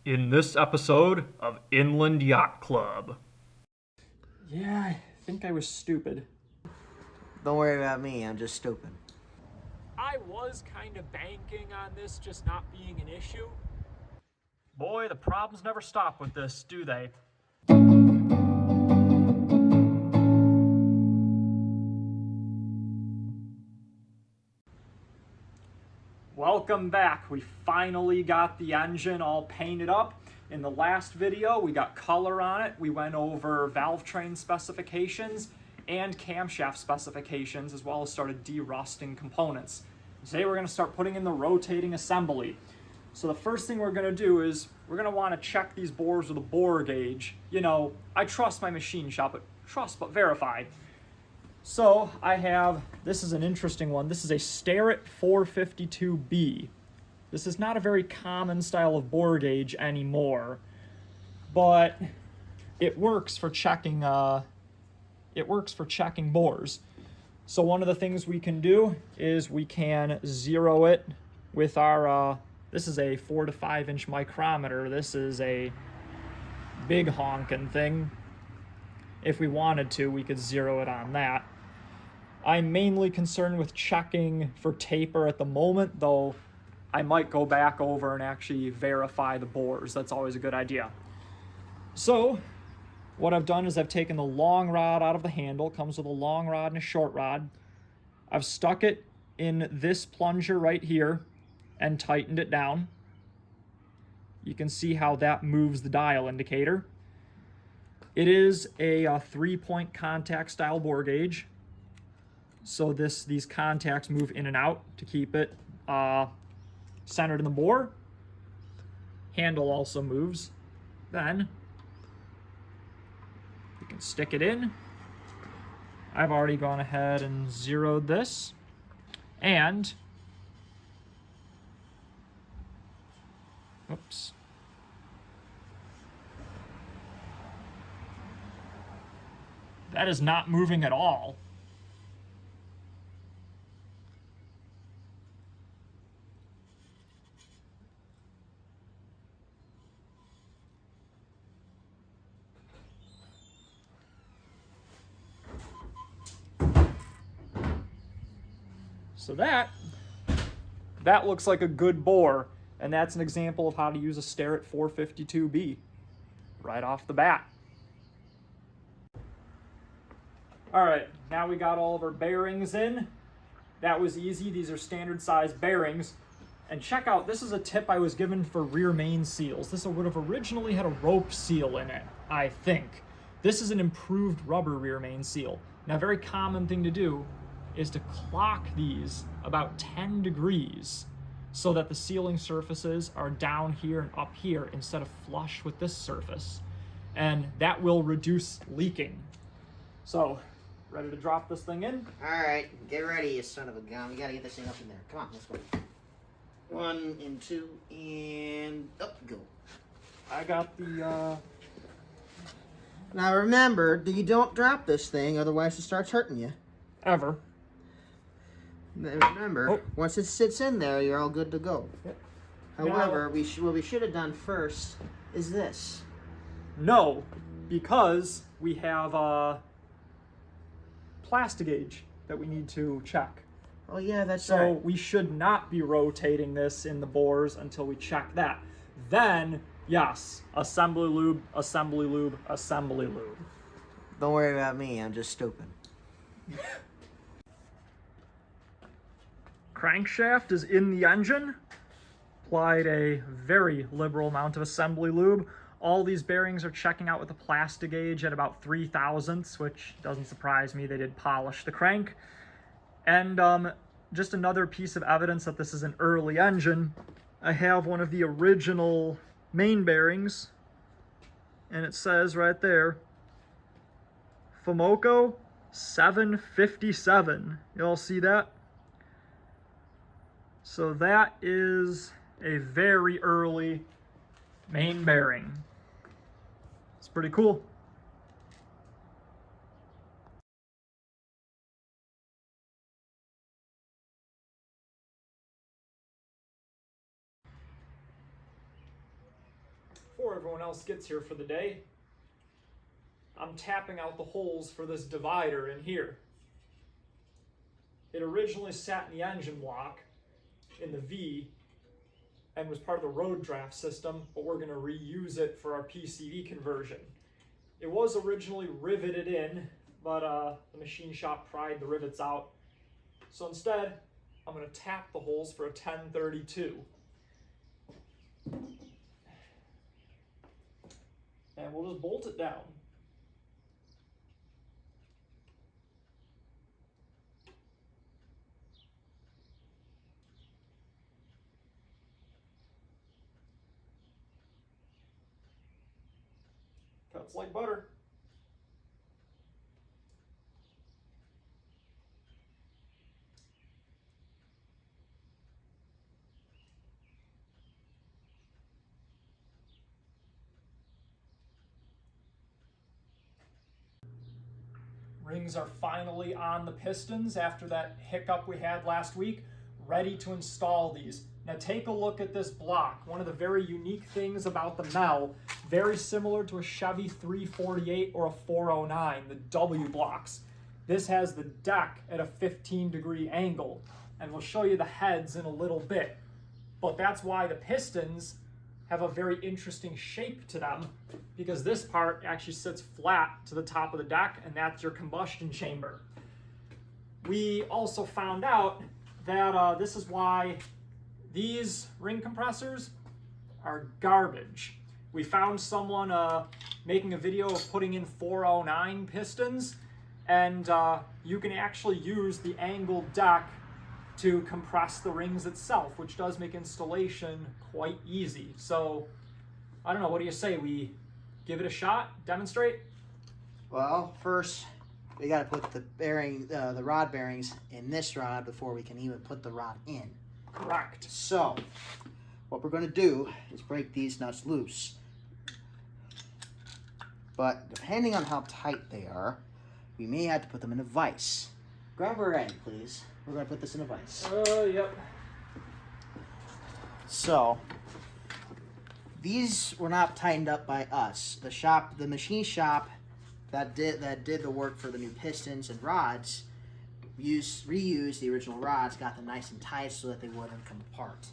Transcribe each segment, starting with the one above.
in this episode of Inland Yacht Club. Yeah, I think I was stupid. Don't worry about me, I'm just stupid. I was kind of banking on this just not being an issue. Boy, the problems never stop with this, do they? Welcome back. We finally got the engine all painted up. In the last video, we got color on it. We went over valve train specifications and camshaft specifications, as well as started de-rusting components. Today we're going to start putting in the rotating assembly. So the first thing we're going to do is we're going to want to check these bores with a bore gauge. You know, I trust my machine shop, but trust but verify. So I have, this is an interesting one. This is a Starrett 452B. This is not a very common style of bore gauge anymore, but it works for checking bores. So one of the things we can do is we can zero it with our this is a 4 to 5 inch micrometer. This is a big honking thing. If we wanted to, we could zero it on that. I'm mainly concerned with checking for taper at the moment, though I might go back over and actually verify the bores. That's always a good idea. So what I've done is I've taken the long rod out of the handle. Comes with a long rod and a short rod. I've stuck it in this plunger right here and tightened it down. You can see how that moves the dial indicator. It is a 3-point contact style bore gauge. So these contacts move in and out to keep it centered in the bore. Handle also moves. Then you can stick it in. I've already gone ahead and zeroed this. And oops. That is not moving at all. So that looks like a good bore, and that's an example of how to use a Starrett 452B right off the bat. All right, now we got all of our bearings in. That was easy. These are standard size bearings. And check out, this is a tip I was given for rear main seals. This would have originally had a rope seal in it, I think. This is an improved rubber rear main seal. Now, a very common thing to do is to clock these about 10 degrees so that the sealing surfaces are down here and up here instead of flush with this surface. And that will reduce leaking. So, ready to drop this thing in? Alright, get ready, you son of a gun. We gotta get this thing up in there. Come on, let's go. 1 and 2 and up go. I got the Now remember, you don't drop this thing, otherwise it starts hurting you. ever. Remember, once it sits in there, you're all good to go. Yep. However, what we should have done first is this. No, because we have a plastic gauge that we need to check. Oh yeah, that's So right. we should not be rotating this in the bores until we check that. Then, yes, assembly lube, assembly lube, assembly lube. Don't worry about me, I'm just stupid. Crankshaft is in the engine. Applied a very liberal amount of assembly lube. All these bearings are checking out with a plastic gauge at about 3/1000ths, which doesn't surprise me. They did polish the crank. And just another piece of evidence that this is an early engine. I have one of the original main bearings, and it says right there, Fumoco 757. Y'all see that? So that is a very early main bearing. It's pretty cool. before everyone else gets here for the day, I'm tapping out the holes for this divider in here. It originally sat in the engine block in the V and was part of the road draft system, but we're going to reuse it for our PCV conversion. It was originally riveted in, but the machine shop pried the rivets out. So instead, I'm going to tap the holes for a 1032. And we'll just bolt it down. Cuts like butter. Rings are finally on the pistons after that hiccup we had last week, ready to install these. Now take a look at this block. One of the very unique things about the MEL, very similar to a Chevy 348 or a 409, the W blocks. This has the deck at a 15-degree angle, and we'll show you the heads in a little bit. But that's why the pistons have a very interesting shape to them, because this part actually sits flat to the top of the deck, and that's your combustion chamber. We also found out that this is why these ring compressors are garbage. We found someone making a video of putting in 409 pistons, and you can actually use the angled deck to compress the rings itself, which does make installation quite easy. So, I don't know, what do you say? We give it a shot, demonstrate? Well, first we got to put the rod bearings in this rod before we can even put the rod in. Correct. So, what we're going to do is break these nuts loose. But depending on how tight they are, we may have to put them in a vise. Grab a rag, please. We're going to put this in a vise. Yep. So, these were not tightened up by us. The machine shop that did the work for the new pistons and rods reused the original rods, got them nice and tight so that they wouldn't come apart.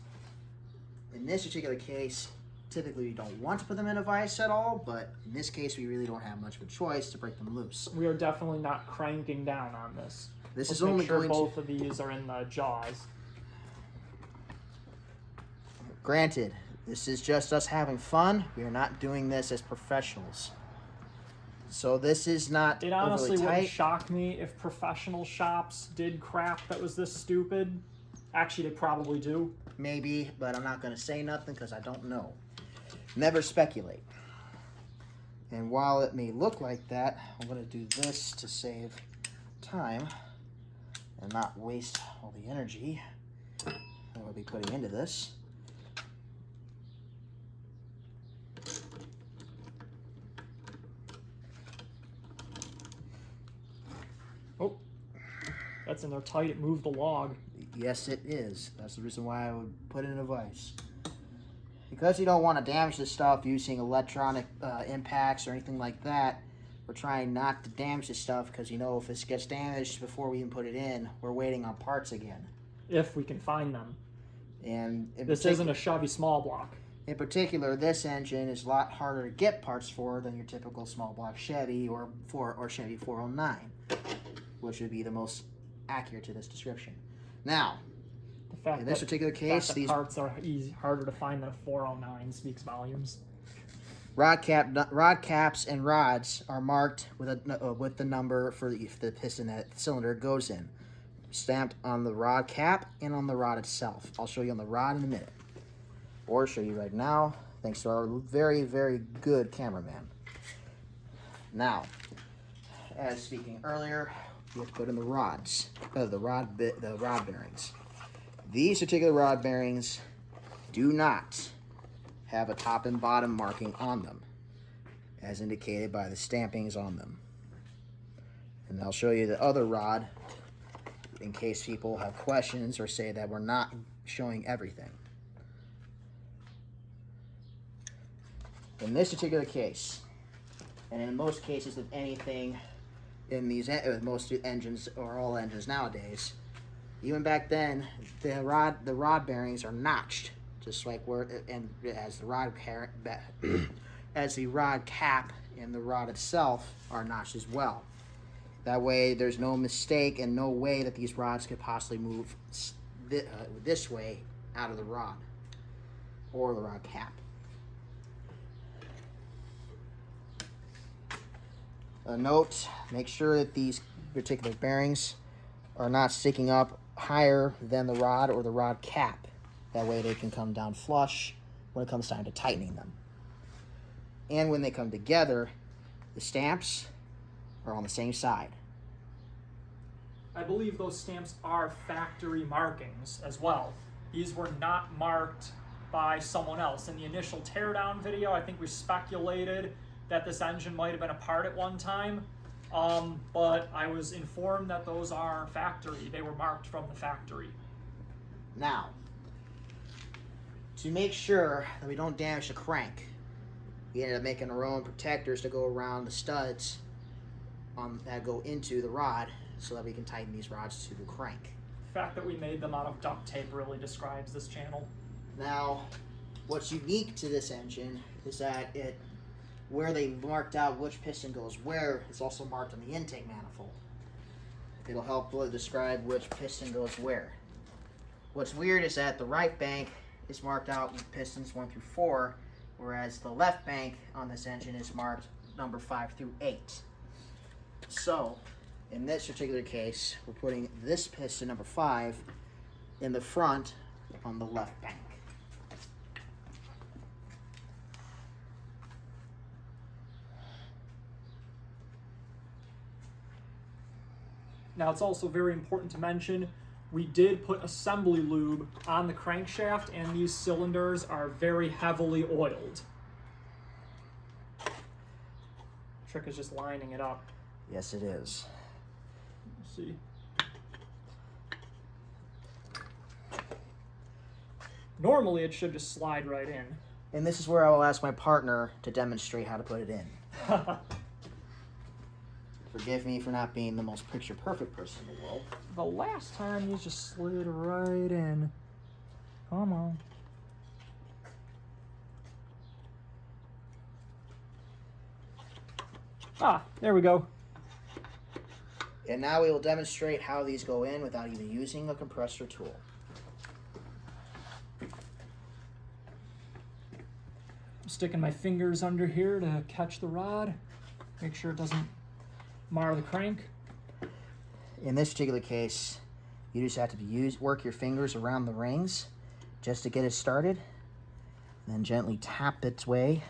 In this particular case, typically we don't want to put them in a vise at all, but in this case we really don't have much of a choice to break them loose. We are definitely not cranking down on this. This Let's is only make sure going both of these are in the jaws. Granted, this is just us having fun. We are not doing this as professionals. So this is not It honestly overly wouldn't tight. shock me if professional shops did crap that was this stupid. Actually, they probably do. Maybe, but I'm not going to say nothing because I don't know. Never speculate. And while it may look like that, I'm going to do this to save time and not waste all the energy that we'll be putting into this. Oh, that's in there tight. It moved the log. Yes, it is. That's the reason why I would put it in a vise. Because you don't want to damage the stuff using electronic impacts or anything like that, we're trying not to damage the stuff because, you know, if this gets damaged before we even put it in, we're waiting on parts again. If we can find them. And This isn't a Chevy small block. In particular, this engine is a lot harder to get parts for than your typical small block Chevy or Chevy 409, which would be the most accurate to this description. Now, The fact in this that, particular case, the these parts are harder to find than a 409 speaks volumes. rod caps and rods are marked with the number for the piston that the cylinder goes in, stamped on the rod cap and on the rod itself. I'll show you on the rod in a minute, or show you right now, thanks to our very, very good cameraman. Now, as speaking earlier, we have to put in the rods, the rod bearings. These particular rod bearings do not have a top and bottom marking on them, as indicated by the stampings on them. And I'll show you the other rod in case people have questions or say that we're not showing everything. In this particular case, and in most cases of anything in these, most engines or all engines nowadays, even back then, the rod bearings are notched, just like as the rod cap and the rod itself are notched as well. That way, there's no mistake and no way that these rods could possibly move this way out of the rod or the rod cap. A note, make sure that these particular bearings are not sticking up higher than the rod or the rod cap. That way they can come down flush when it comes time to tightening them. And when they come together, the stamps are on the same side. I believe those stamps are factory markings as well. These were not marked by someone else. In the initial teardown video, I think we speculated that this engine might have been a part at one time, but I was informed that those are factory. They were marked from the factory. Now, to make sure that we don't damage the crank, we ended up making our own protectors to go around the studs that go into the rod so that we can tighten these rods to the crank. The fact that we made them out of duct tape really describes this channel. Now, what's unique to this engine is that where they marked out which piston goes where is also marked on the intake manifold. It'll help describe which piston goes where. What's weird is that the right bank is marked out with pistons 1 through 4, whereas the left bank on this engine is marked number 5 through 8. So, in this particular case, we're putting this piston, number 5, in the front on the left bank. Now, it's also very important to mention we did put assembly lube on the crankshaft, and these cylinders are very heavily oiled. Trick is just lining it up. Yes, it is. Let's see. Normally, it should just slide right in. And this is where I will ask my partner to demonstrate how to put it in. Forgive me for not being the most picture-perfect person in the world. The last time, you just slid right in. Come on. Ah, there we go. And now we will demonstrate how these go in without even using a compressor tool. I'm sticking my fingers under here to catch the rod. Make sure it doesn't mar the crank. In this particular case, you just have to work your fingers around the rings just to get it started, and then gently tap its way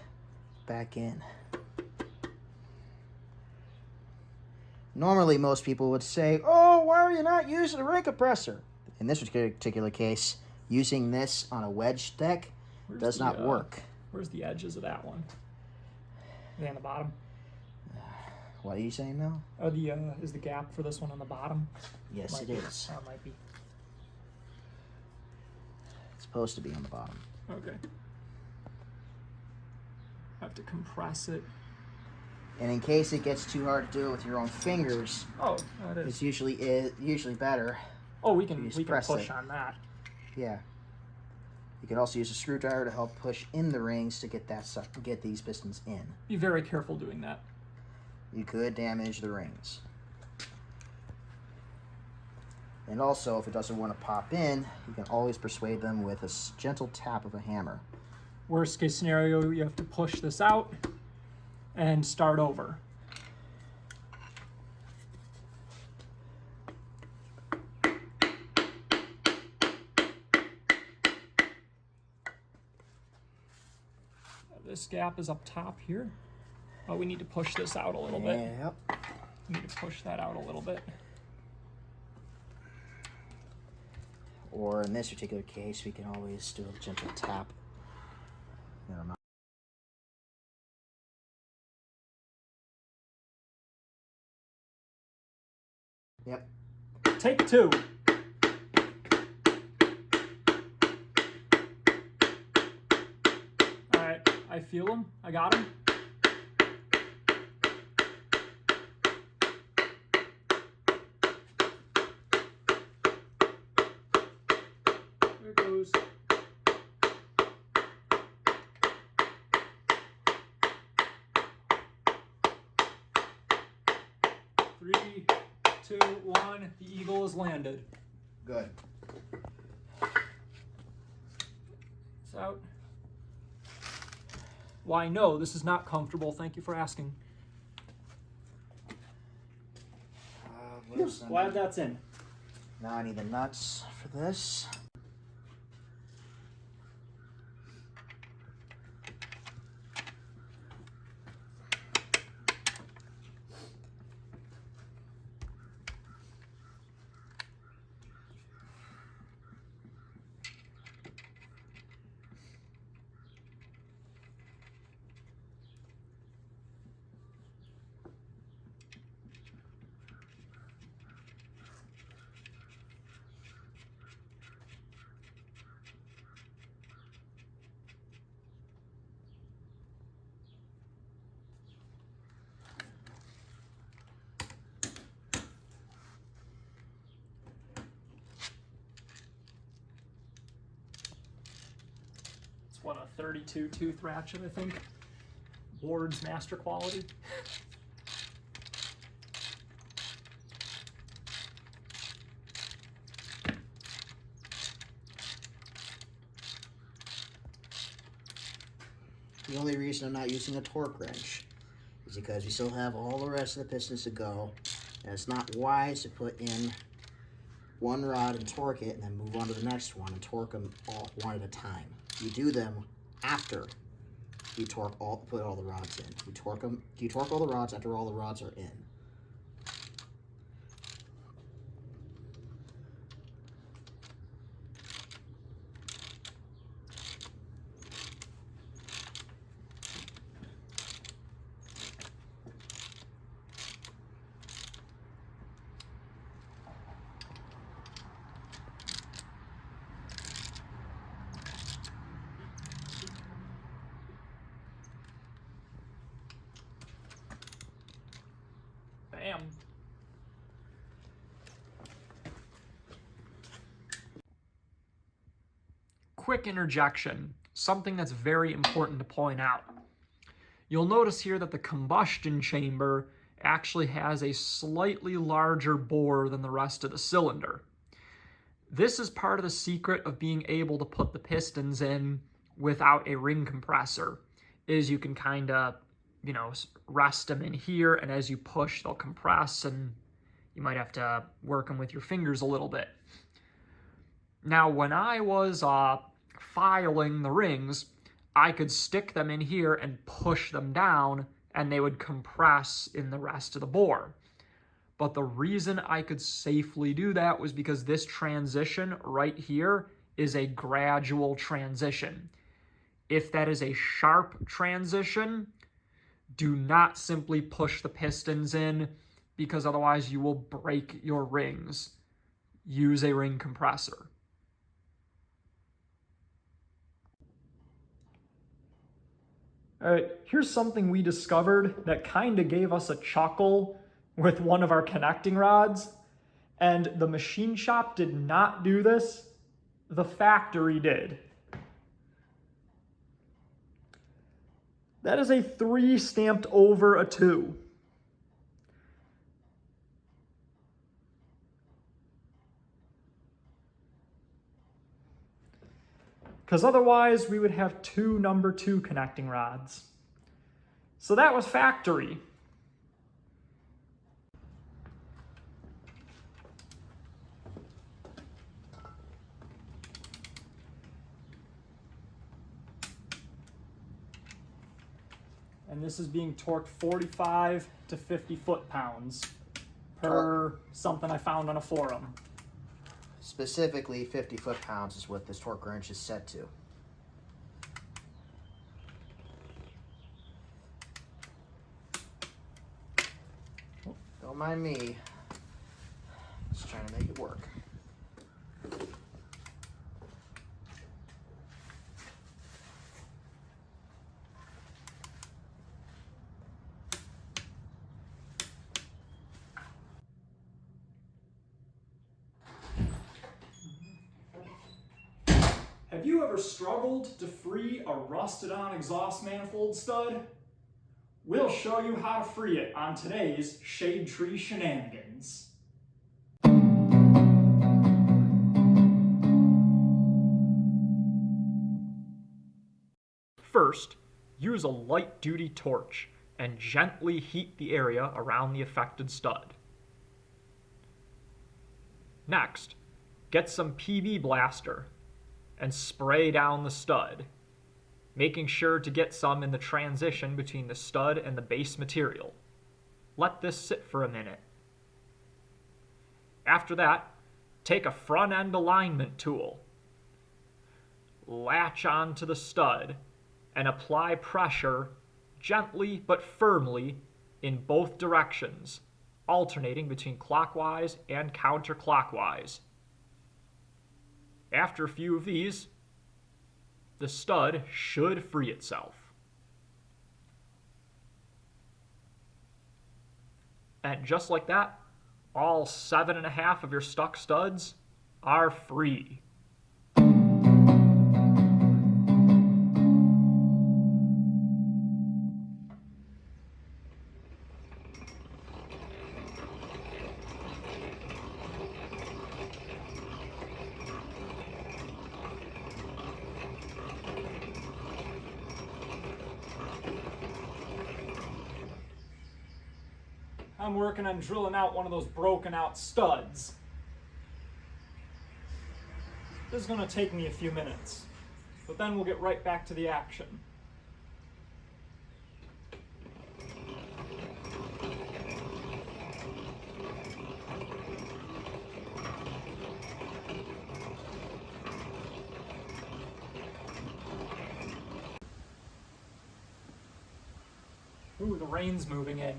back in. Normally, most people would say, "Oh, why are you not using a ring compressor?" In this particular case, using this on a wedge deck does not work. Where's the edges of that one? Are they on the bottom? What are you saying now? Oh, is the gap for this one on the bottom? Yes, it is. Oh, it might be. It's supposed to be on the bottom. Okay. Have to compress it. And in case it gets too hard to do it with your own fingers, oh, it is. it's usually better. Oh, we can press push it. on that. Yeah. You can also use a screwdriver to help push in the rings to get these pistons in. Be very careful doing that. You could damage the rings. And also, if it doesn't want to pop in, you can always persuade them with a gentle tap of a hammer. Worst case scenario, you have to push this out and start over. This gap is up top here. Oh, we need to push this out a little bit. Yep. We need to push that out a little bit. Or in this particular case, we can always do a gentle tap. Never mind. Yep. Take 2. All right, I feel them. I got them. There it goes. Three, two, one. The eagle has landed. Good. It's out. Why, no, this is not comfortable. Thank you for asking. Glad that's in. Now I need the nuts for this. What, a 32 tooth ratchet, I think. Ward's master quality. The only reason I'm not using a torque wrench is because we still have all the rest of the pistons to go, and it's not wise to put in one rod and torque it and then move on to the next one and torque them all one at a time. You do them after you put all the rods in. You torque all the rods after all the rods are in. Bam. Quick interjection, something that's very important to point out. You'll notice here that the combustion chamber actually has a slightly larger bore than the rest of the cylinder. This is part of the secret of being able to put the pistons in without a ring compressor, is you can kind of, you know, rest them in here, and as you push, they'll compress, and you might have to work them with your fingers a little bit. Now, when I was filing the rings, I could stick them in here and push them down, and they would compress in the rest of the bore. But the reason I could safely do that was because this transition right here is a gradual transition. If that is a sharp transition, do not simply push the pistons in, because otherwise you will break your rings. Use a ring compressor. All right, here's something we discovered that kind of gave us a chuckle with one of our connecting rods. And the machine shop did not do this. The factory did. That is a 3 stamped over a 2. Because otherwise we would have 2 number 2 connecting rods. So that was factory. And this is being torqued 45 to 50 foot-pounds per something I found on a forum. Specifically, 50 foot-pounds is what this torque wrench is set to. Don't mind me. Just trying to make it work. you ever struggled to free a rusted-on exhaust manifold stud? We'll show you how to free it on today's Shade Tree Shenanigans. First, use a light-duty torch and gently heat the area around the affected stud. Next, get some PB Blaster and spray down the stud, making sure to get some in the transition between the stud and the base material. Let this sit for a minute. After that, take a front-end alignment tool, latch onto the stud, and apply pressure gently but firmly in both directions, alternating between clockwise and counterclockwise. After a few of these, the stud should free itself. And just like that, all 7.5 of your stuck studs are free. I'm working on drilling out one of those broken out studs. This is going to take me a few minutes, but then we'll get right back to the action. Ooh, the rain's moving in.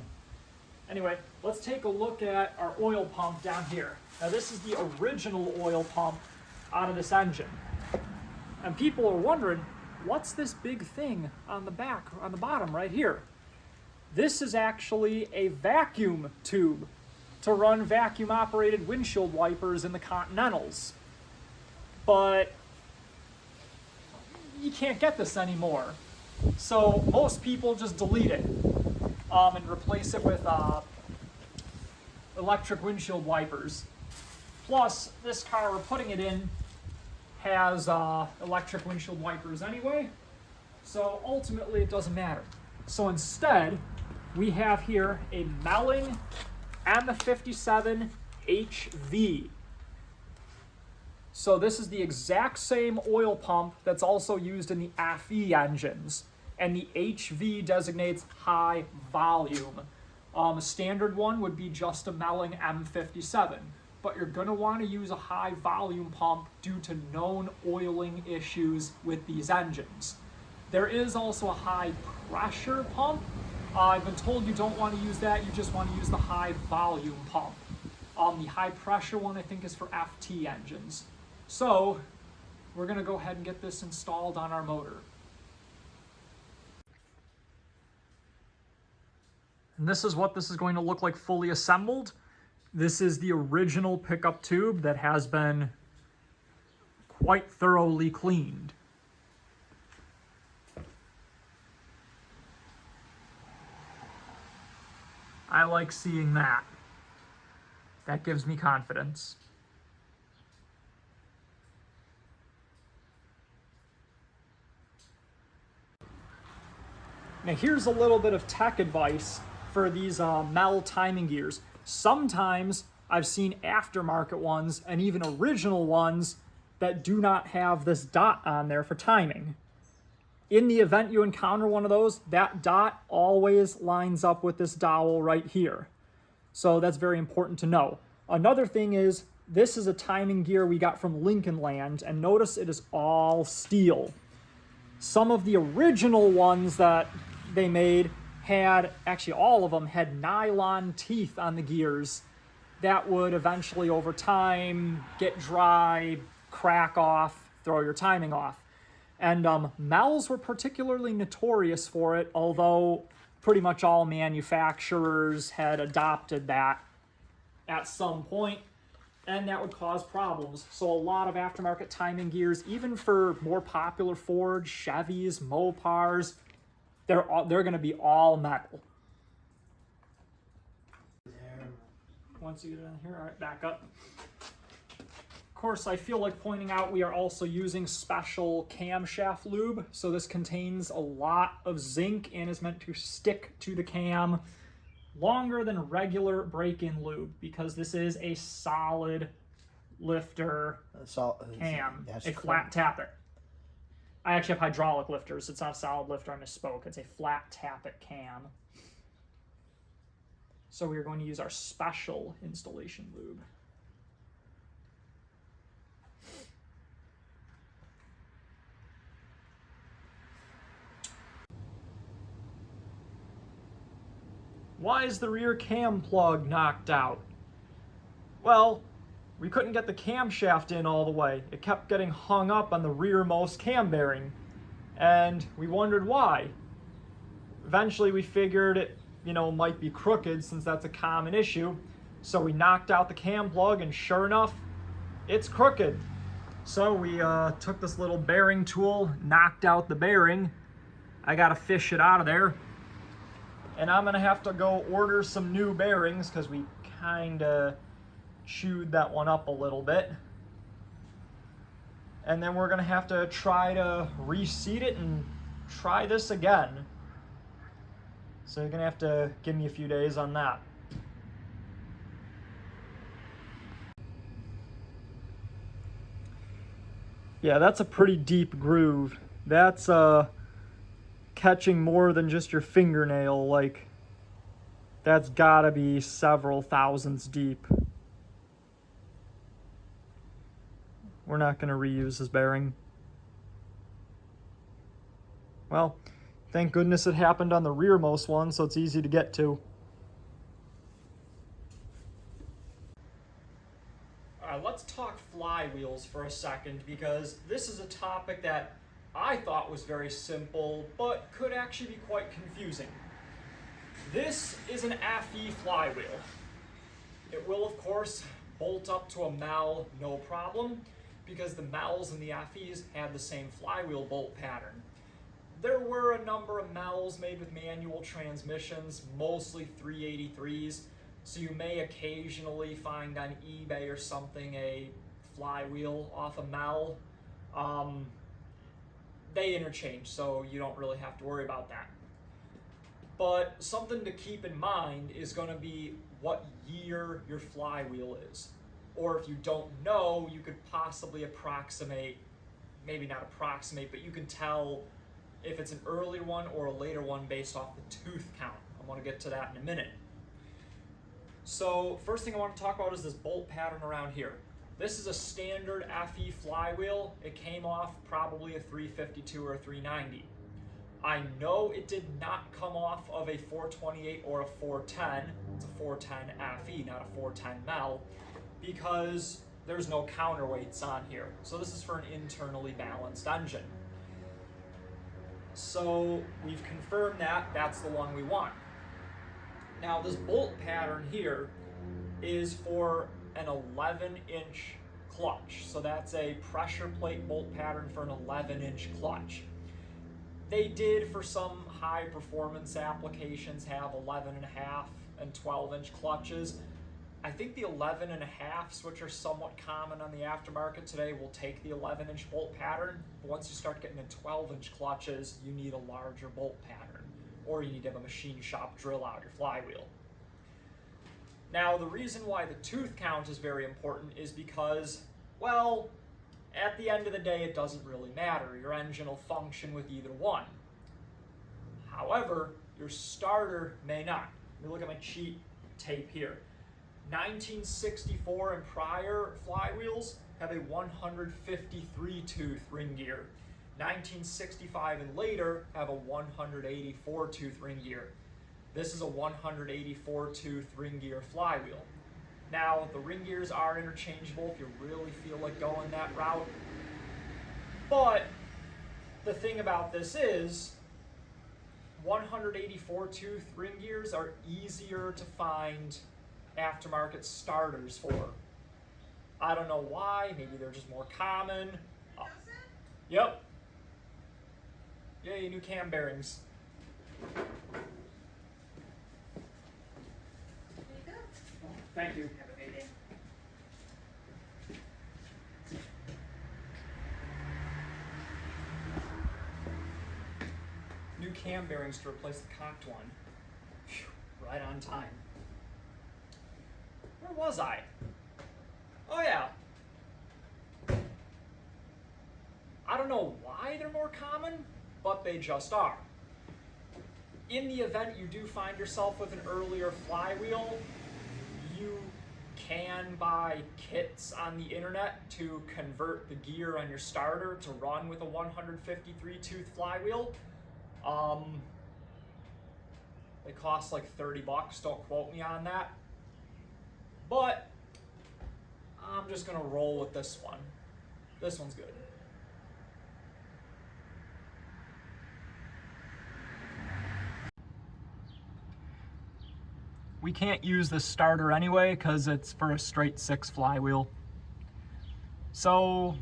Anyway, let's take a look at our oil pump down here. Now this is the original oil pump out of this engine. And people are wondering, what's this big thing on the back, on the bottom right here? This is actually a vacuum tube to run vacuum operated windshield wipers in the Continentals. But you can't get this anymore. So most people just delete it. And replace it with electric windshield wipers. Plus, this car we're putting it in has electric windshield wipers anyway, so ultimately it doesn't matter. So instead, we have here a MEL M57 HV. So this is the exact same oil pump that's also used in the FE engines. And the HV designates high volume. A standard one would be just a MEL M57, but you're going to want to use a high volume pump due to known oiling issues with these engines. There is also a high pressure pump. I've been told you don't want to use that, you just want to use the high volume pump. The high pressure one I think is for FT engines. So we're going to go ahead and get this installed on our motor. And this is what this is going to look like fully assembled. This is the original pickup tube that has been quite thoroughly cleaned. I like seeing that. That gives me confidence. Now here's a little bit of tech advice for these MEL timing gears. Sometimes I've seen aftermarket ones and even original ones that do not have this dot on there for timing. In the event you encounter one of those, that dot always lines up with this dowel right here. So that's very important to know. Another thing is, this is a timing gear we got from Lincoln Land, and notice it is all steel. Some of the original ones that they made had, actually all of them had nylon teeth on the gears that would eventually over time get dry, crack off, throw your timing off. And MELs were particularly notorious for it, although pretty much all manufacturers had adopted that at some point. and that would cause problems. So a lot of aftermarket timing gears, even for more popular Fords, Chevys, Mopars, they're going to be all metal. Once you get in here, all right, back up. Of course, I feel like pointing out we are also using special camshaft lube. So this contains a lot of zinc and is meant to stick to the cam longer than regular break-in lube because this is a solid lifter cam, a flat tappet. I actually have hydraulic lifters. It's not a solid lifter, I misspoke. It's a flat tappet cam. So we are going to use our special installation lube. Why is the rear cam plug knocked out? Well, we couldn't get the camshaft in all the way. It kept getting hung up on the rearmost cam bearing, and we wondered why. Eventually we figured it, might be crooked since that's a common issue. So we knocked out the cam plug, and sure enough, it's crooked. So we took this little bearing tool, knocked out the bearing. I gotta fish it out of there. And I'm gonna have to go order some new bearings because we kinda chewed that one up a little bit. And then we're gonna have to try to reseat it and try this again. So you're gonna have to give me a few days on that. Yeah, that's a pretty deep groove. That's catching more than just your fingernail. Like, that's gotta be several thousandths deep. We're not gonna reuse this bearing. Well, thank goodness it happened on the rearmost one, so it's easy to get to. Let's talk flywheels for a second, because this is a topic that I thought was very simple, but could actually be quite confusing. This is an FE flywheel. It will, of course, bolt up to a MEL, no problem, because the MELs and the FEs have the same flywheel bolt pattern. There were a number of MELs made with manual transmissions, mostly 383s, so you may occasionally find on eBay or something a flywheel off a MEL. They interchange, so you don't really have to worry about that. But something to keep in mind is going to be what year your flywheel is. Or if you don't know, you could possibly approximate, maybe not approximate, but you can tell if it's an earlier one or a later one based off the tooth count. I'm going to get to that in a minute. So first thing I want to talk about is this bolt pattern around here. This is a standard FE flywheel. It came off probably a 352 or a 390. I know it did not come off of a 428 or a 410. It's a 410 FE, not a 410 MEL, because there's no counterweights on here. So this is for an internally balanced engine. So we've confirmed that that's the one we want. Now this bolt pattern here is for an 11-inch clutch. So that's a pressure plate bolt pattern for an 11-inch clutch. They did, for some high performance applications, have 11.5 and 12-inch clutches. I think the 11.5s, which are somewhat common on the aftermarket today, will take the 11-inch bolt pattern. But once you start getting to 12-inch clutches, you need a larger bolt pattern, or you need to have a machine shop drill out your flywheel. Now, the reason why the tooth count is very important is because, well, at the end of the day, it doesn't really matter. Your engine will function with either one. However, your starter may not. Let me look at my cheat tape here. 1964 and prior flywheels have a 153 tooth ring gear. 1965 and later have a 184 tooth ring gear. This is a 184 tooth ring gear flywheel. Now, the ring gears are interchangeable if you really feel like going that route. But the thing about this is 184 tooth ring gears are easier to find aftermarket starters for. I don't know why. Maybe they're just more common. Yep. Yay, new cam bearings. Thank you. Have a great day. New cam bearings to replace the cocked one. Phew, right on time. Where was I? Oh yeah. I don't know why they're more common, but they just are. In the event you do find yourself with an earlier flywheel, you can buy kits on the internet to convert the gear on your starter to run with a 153 tooth flywheel. They cost like 30 bucks, don't quote me on that. But I'm just gonna roll with this one. This one's good. We can't use the starter anyway because it's for a straight 6 flywheel. So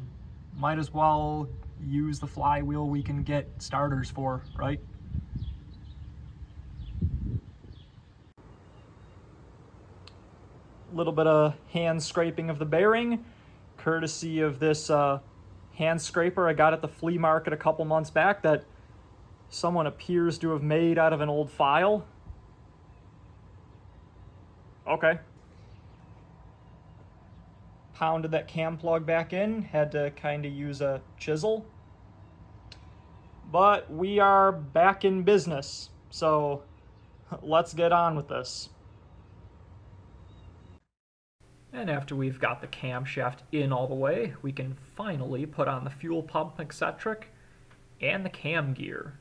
might as well use the flywheel we can get starters for, right? Little bit of hand scraping of the bearing, courtesy of this hand scraper I got at the flea market a couple months back that someone appears to have made out of an old file. Okay. Pounded that cam plug back in, had to kind of use a chisel. But we are back in business, so let's get on with this. And after we've got the camshaft in all the way, we can finally put on the fuel pump eccentric and the cam gear.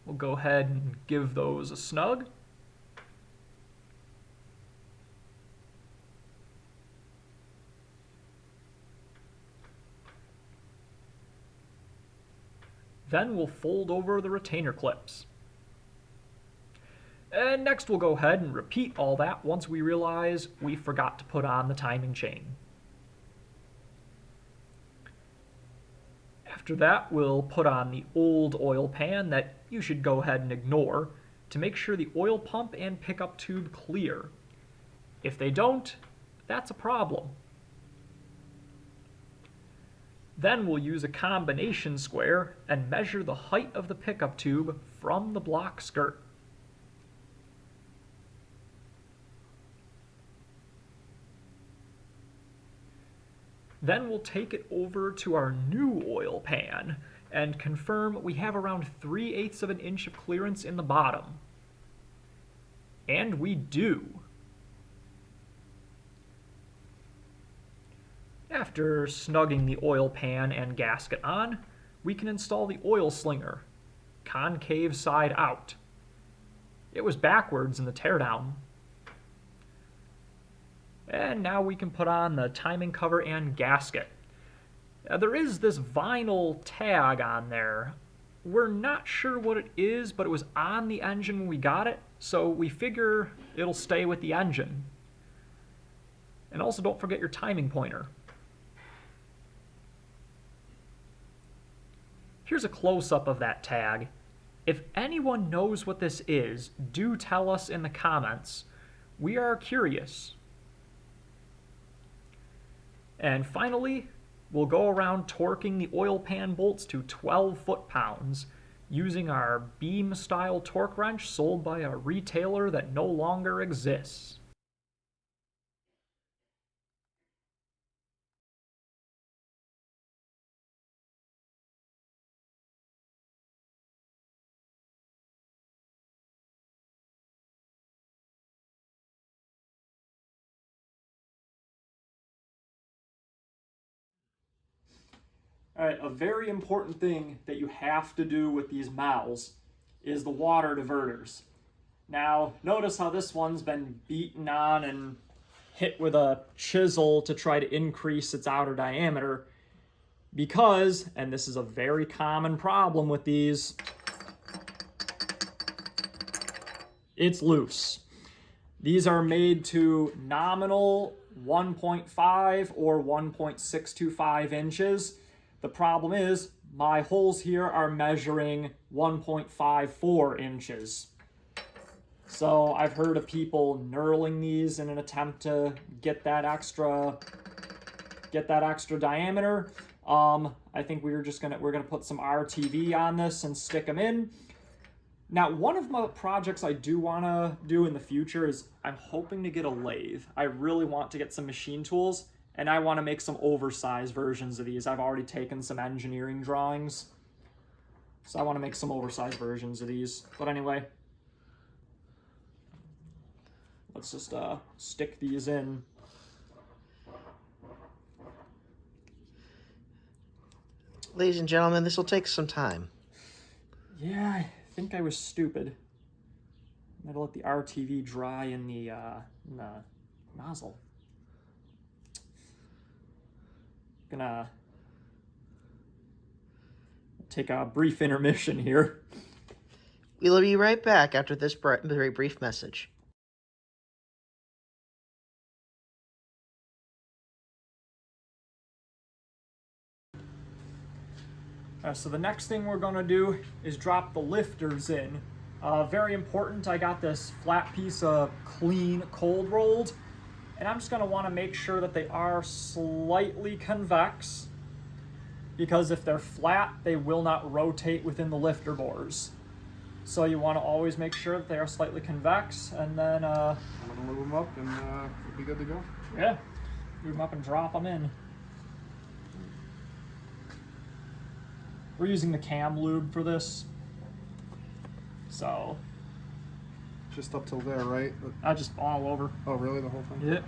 We'll go ahead and give those a snug. Then we'll fold over the retainer clips. And next we'll go ahead and repeat all that once we realize we forgot to put on the timing chain. After that, we'll put on the old oil pan that you should go ahead and ignore to make sure the oil pump and pickup tube clear. If they don't, that's a problem. Then we'll use a combination square and measure the height of the pickup tube from the block skirt. Then we'll take it over to our new oil pan and confirm we have around 3/8 of an inch of clearance in the bottom. And we do. After snugging the oil pan and gasket on, we can install the oil slinger, concave side out. It was backwards in the teardown. And now we can put on the timing cover and gasket. There is this vinyl tag on there. We're not sure what it is, but it was on the engine when we got it, so we figure it'll stay with the engine. And also don't forget your timing pointer. Here's a close-up of that tag. If anyone knows what this is, do tell us in the comments. We are curious. And finally, we'll go around torquing the oil pan bolts to 12 foot-pounds using our beam-style torque wrench sold by a retailer that no longer exists. All right, a very important thing that you have to do with these MELs is the water diverters. Now, notice how this one's been beaten on and hit with a chisel to try to increase its outer diameter because, and this is a very common problem with these, it's loose. These are made to nominal 1.5 or 1.625 inches. The problem is my holes here are measuring 1.54 inches. So I've heard of people knurling these in an attempt to get that extra diameter. I think we're gonna put some RTV on this and stick them in. Now, one of my projects I do want to do in the future is I'm hoping to get a lathe. I really want to get some machine tools, and I want to make some oversized versions of these. I've already taken some engineering drawings, so I want to make some oversized versions of these. But anyway, let's just stick these in. Ladies and gentlemen, this will take some time. Yeah, I think I was stupid. I'm gonna let the RTV dry in the nozzle. Gonna take a brief intermission here. We'll be right back after this very brief message. So the next thing we're gonna do is drop the lifters in. Very important, I got this flat piece of clean cold rolled, and I'm just gonna wanna make sure that they are slightly convex, because if they're flat, they will not rotate within the lifter bores. So you wanna always make sure that they are slightly convex, and then I'm gonna lube them up and we'll be good to go. yeah, move them up and drop them in. We're using the cam lube for this, so Just up till there, right? I just all over. Oh, really? The whole thing? Yeah.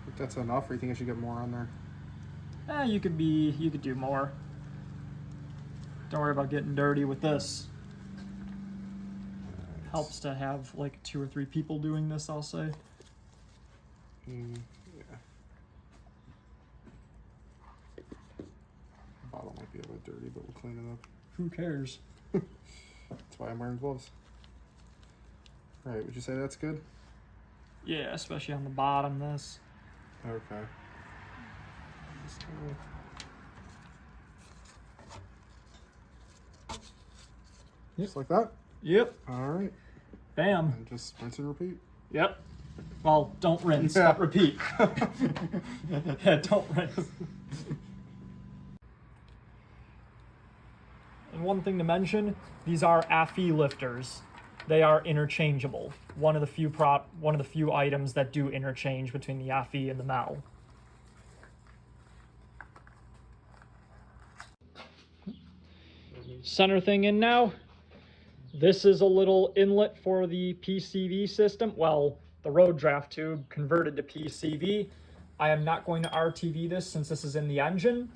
Think that's enough, or you think I should get more on there? You could do more. Don't worry about getting dirty with this. Helps to have like 2 or 3 people doing this, I'll say. Yeah. Bottle might be a bit dirty, but we'll clean it up. Who cares? That's why I'm wearing gloves. All right, would you say that's good? Yeah, especially on the bottom, this. Okay. Just like that? Yep. All right. Bam. And just rinse and repeat. Yep. Well, don't rinse, Yeah. but repeat. Yeah, don't rinse. And one thing to mention, these are AFE lifters. They are interchangeable. One of the few items that do interchange between the AFE and the MEL. Center thing in now. This is a little inlet for the PCV system. Well, the road draft tube converted to PCV. I am not going to RTV this since this is in the engine.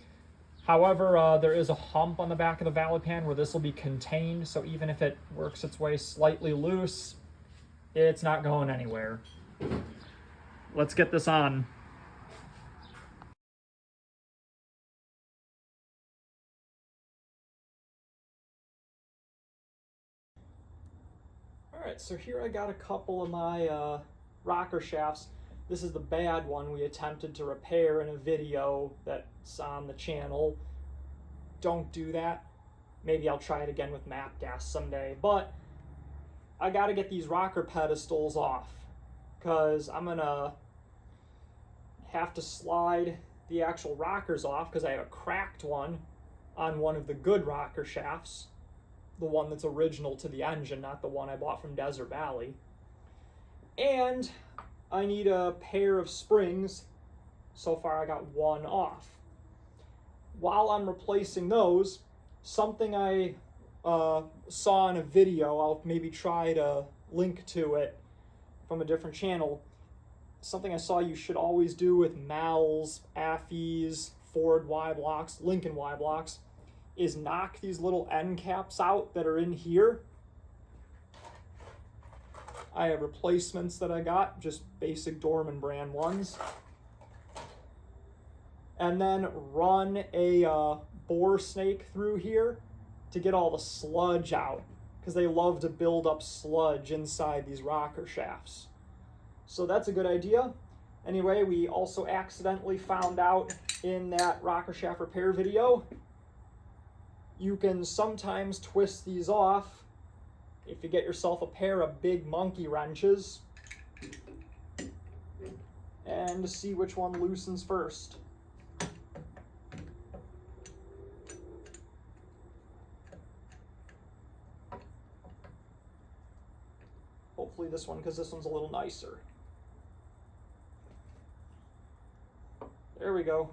However, there is a hump on the back of the valve pan where this will be contained, so even if it works its way slightly loose, it's not going anywhere. Let's get this on. Alright, so here I got a couple of my rocker shafts. This is the bad one we attempted to repair in a video that's on the channel. Don't do that. Maybe I'll try it again with map gas someday. But I gotta get these rocker pedestals off, because I'm gonna have to slide the actual rockers off because I have a cracked one on one of the good rocker shafts. The one that's original to the engine, not the one I bought from Desert Valley. And I need a pair of springs. So far I got one off. While I'm replacing those, something I saw in a video, I'll maybe try to link to it from a different channel. Something I saw you should always do with MELs, AFEs, Ford Y blocks, Lincoln Y blocks, is knock these little end caps out that are in here. I have replacements that I got, just basic Dorman brand ones. And then run a bore snake through here to get all the sludge out. because they love to build up sludge inside these rocker shafts. So that's a good idea. Anyway, we also accidentally found out in that rocker shaft repair video, you can sometimes twist these off if you get yourself a pair of big monkey wrenches and see which one loosens first. Hopefully this one, because this one's a little nicer. There we go.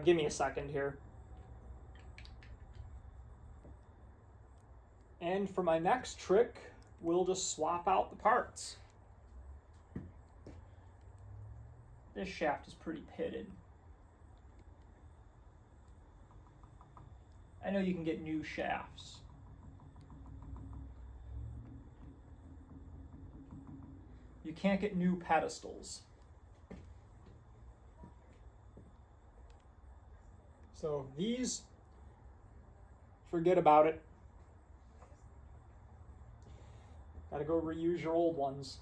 Give me a second here. And for my next trick, we'll just swap out the parts. This shaft is pretty pitted. I know you can get new shafts. You can't get new pedestals. So these, forget about it. Gotta go reuse your old ones.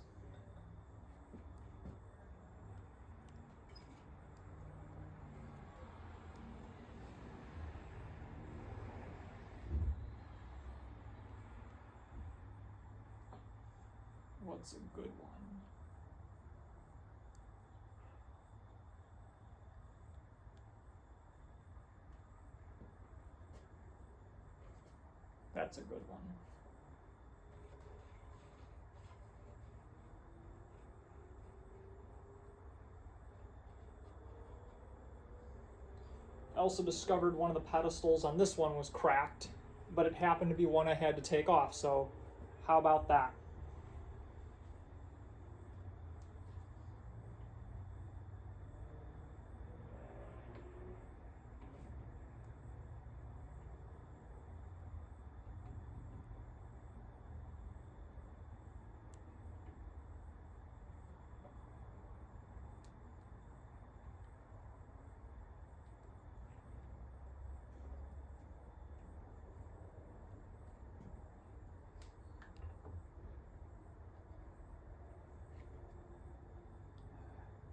What's a good one? That's a good one. I also discovered one of the pedestals on this one was cracked, but it happened to be one I had to take off, so how about that?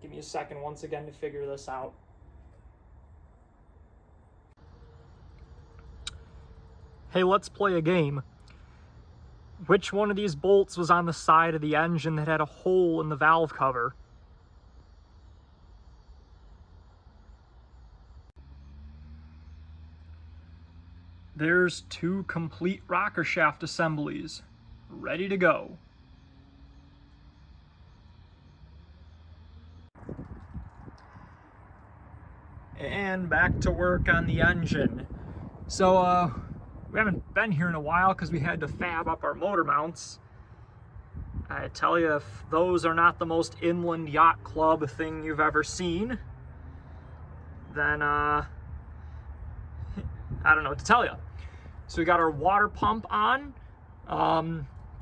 Give me a second once again to figure this out. Hey, let's play a game. Which one of these bolts was on the side of the engine that had a hole in the valve cover? There's 2 complete rocker shaft assemblies, ready to go. And back to work on the engine. So, we haven't been here in a while because we had to fab up our motor mounts. I tell you, if those are not the most inland yacht club thing you've ever seen, then, I don't know what to tell you. So we got our water pump on.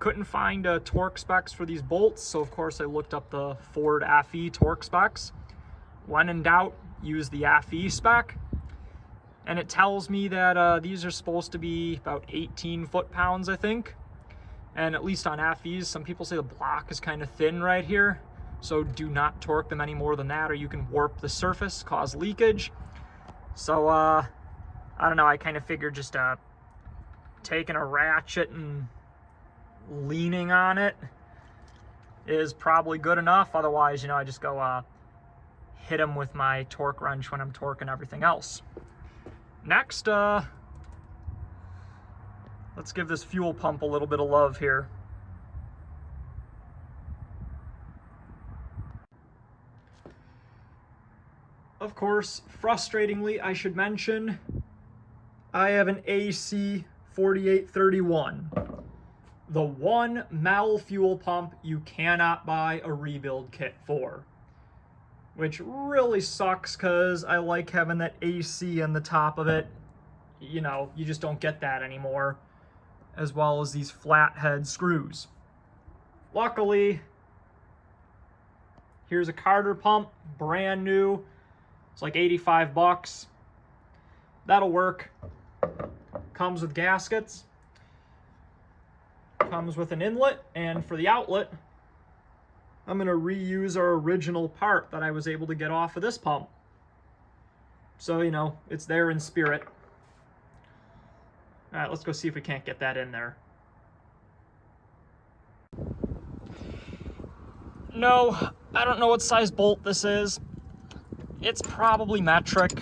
Couldn't find torque specs for these bolts, so of course I looked up the Ford FE torque specs. When in doubt, use the FE spec. And it tells me that these are supposed to be about 18 foot-pounds, I think. And at least on FEs, some people say the block is kind of thin right here. So do not torque them any more than that, or you can warp the surface, cause leakage. So, I don't know, I kind of figured just taking a ratchet and leaning on it is probably good enough. Otherwise, you know, I just go hit them with my torque wrench when I'm torquing everything else. Next, let's give this fuel pump a little bit of love here. Of course, frustratingly, I should mention, I have an AC 4831. The one MEL fuel pump you cannot buy a rebuild kit for. Which really sucks because I like having that AC on the top of it. You know, you just don't get that anymore. As well as these flathead screws. Luckily, here's a Carter pump, brand new. It's like 85 bucks. That'll work. Comes with gaskets. Comes with an inlet, and for the outlet, I'm going to reuse our original part that I was able to get off of this pump. So, you know, it's there in spirit. All right, let's go see if we can't get that in there. No, I don't know what size bolt this is. It's probably metric.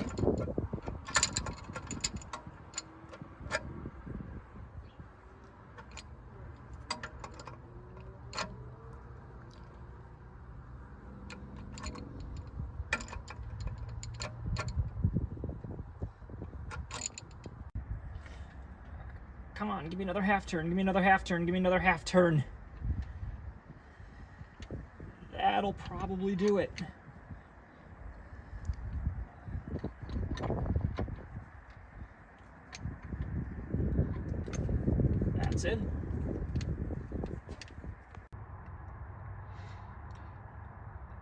Come on, give me another half turn, give me another half turn, give me another half turn. That'll probably do it. That's it.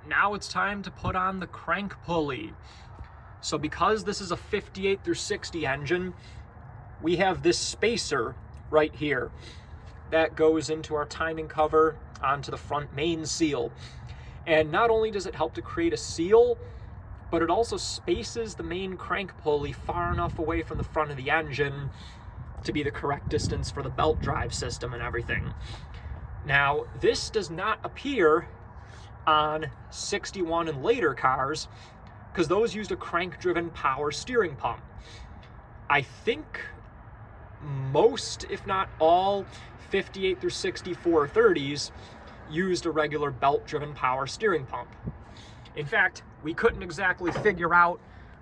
Now it's time to put on the crank pulley. So because this is a 58 through 60 engine, we have this spacer right here that goes into our timing cover onto the front main seal. And not only does it help to create a seal, but it also spaces the main crank pulley far enough away from the front of the engine to be the correct distance for the belt drive system and everything. Now, this does not appear on 61 and later cars because those used a crank-driven power steering pump. I think most, if not all, 58 through 64 30s used a regular belt-driven power steering pump. In fact, we couldn't exactly figure out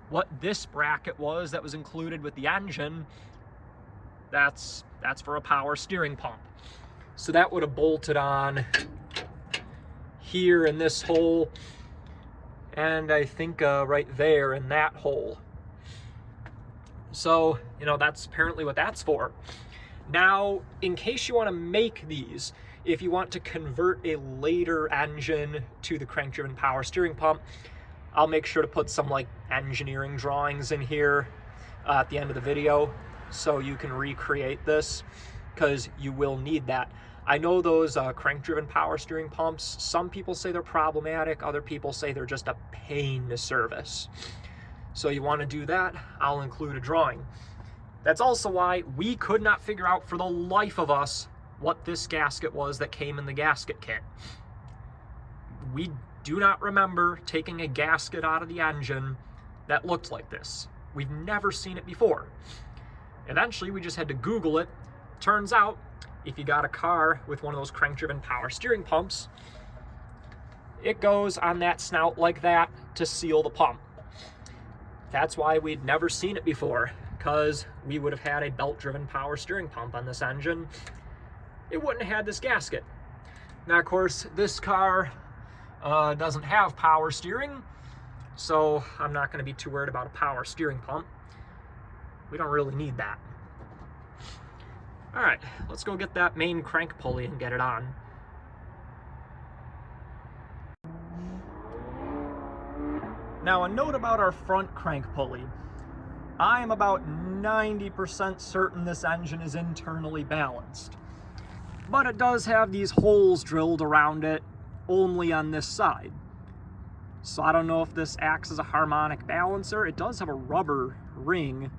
what this bracket was that was included with the engine. That's for a power steering pump. So that would have bolted on here in this hole, and I think right there in that hole. So, you know, that's apparently what that's for. Now, in case you want to make these, if you want to convert a later engine to the crank-driven power steering pump, I'll make sure to put some like engineering drawings in here at the end of the video so you can recreate this, because you will need that. I know those crank-driven power steering pumps, some people say they're problematic, other people say they're just a pain to service. So you want to do that, I'll include a drawing. That's also why we could not figure out for the life of us what this gasket was that came in the gasket kit. We do not remember taking a gasket out of the engine that looked like this. We've never seen it before. Eventually, we just had to Google it. Turns out, if you got a car with one of those crank-driven power steering pumps, it goes on that snout like that to seal the pump. That's why we'd never seen it before, because we would have had a belt-driven power steering pump on this engine. It wouldn't have had this gasket. Now, of course, this car doesn't have power steering, so I'm not going to be too worried about a power steering pump. We don't really need that. All right, let's go get that main crank pulley and get it on. Now, a note about our front crank pulley. I am about 90% certain this engine is internally balanced, but it does have these holes drilled around it only on this side. So I don't know if this acts as a harmonic balancer. It does have a rubber ring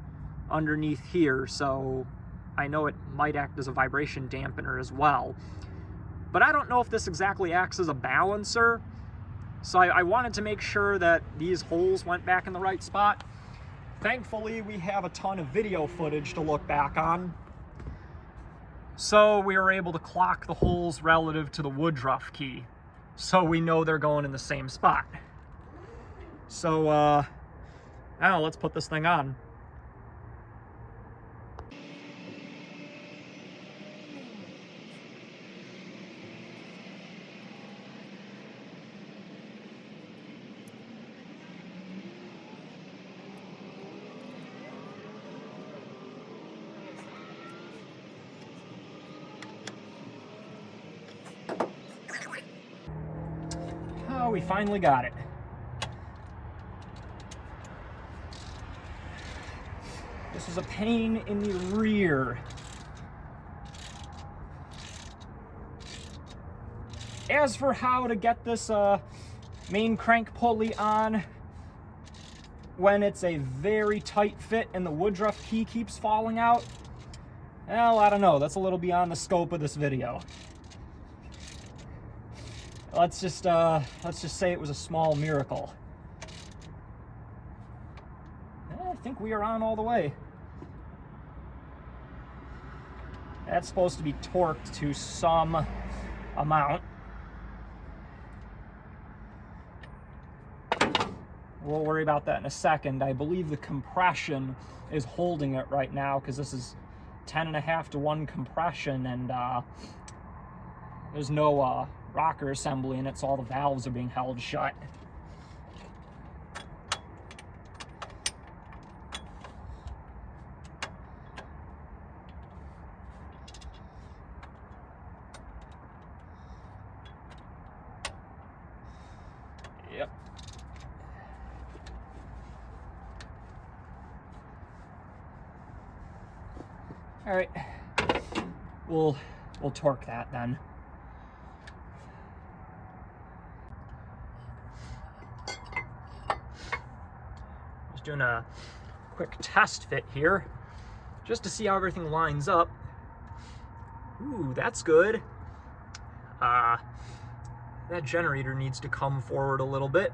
underneath here, so I know it might act as a vibration dampener as well. But I don't know if this exactly acts as a balancer. So I wanted to make sure that these holes went back in the right spot. Thankfully, we have a ton of video footage to look back on. So we were able to clock the holes relative to the Woodruff key, so we know they're going in the same spot. So, now let's put this thing on. Oh, we finally got it. This is a pain in the rear. As for how to get this main crank pulley on when it's a very tight fit and the Woodruff key keeps falling out, well, I don't know. That's a little beyond the scope of this video. Let's just say it was a small miracle. I think we are on all the way. That's supposed to be torqued to some amount. We'll worry about that in a second. I believe the compression is holding it right now because this is 10.5 to 1 compression, and there's no rocker assembly in it, so all the valves are being held shut. Yep. All right, we'll torque that then. Just doing a quick test fit here, just to see how everything lines up. Ooh, that's good. That generator needs to come forward a little bit.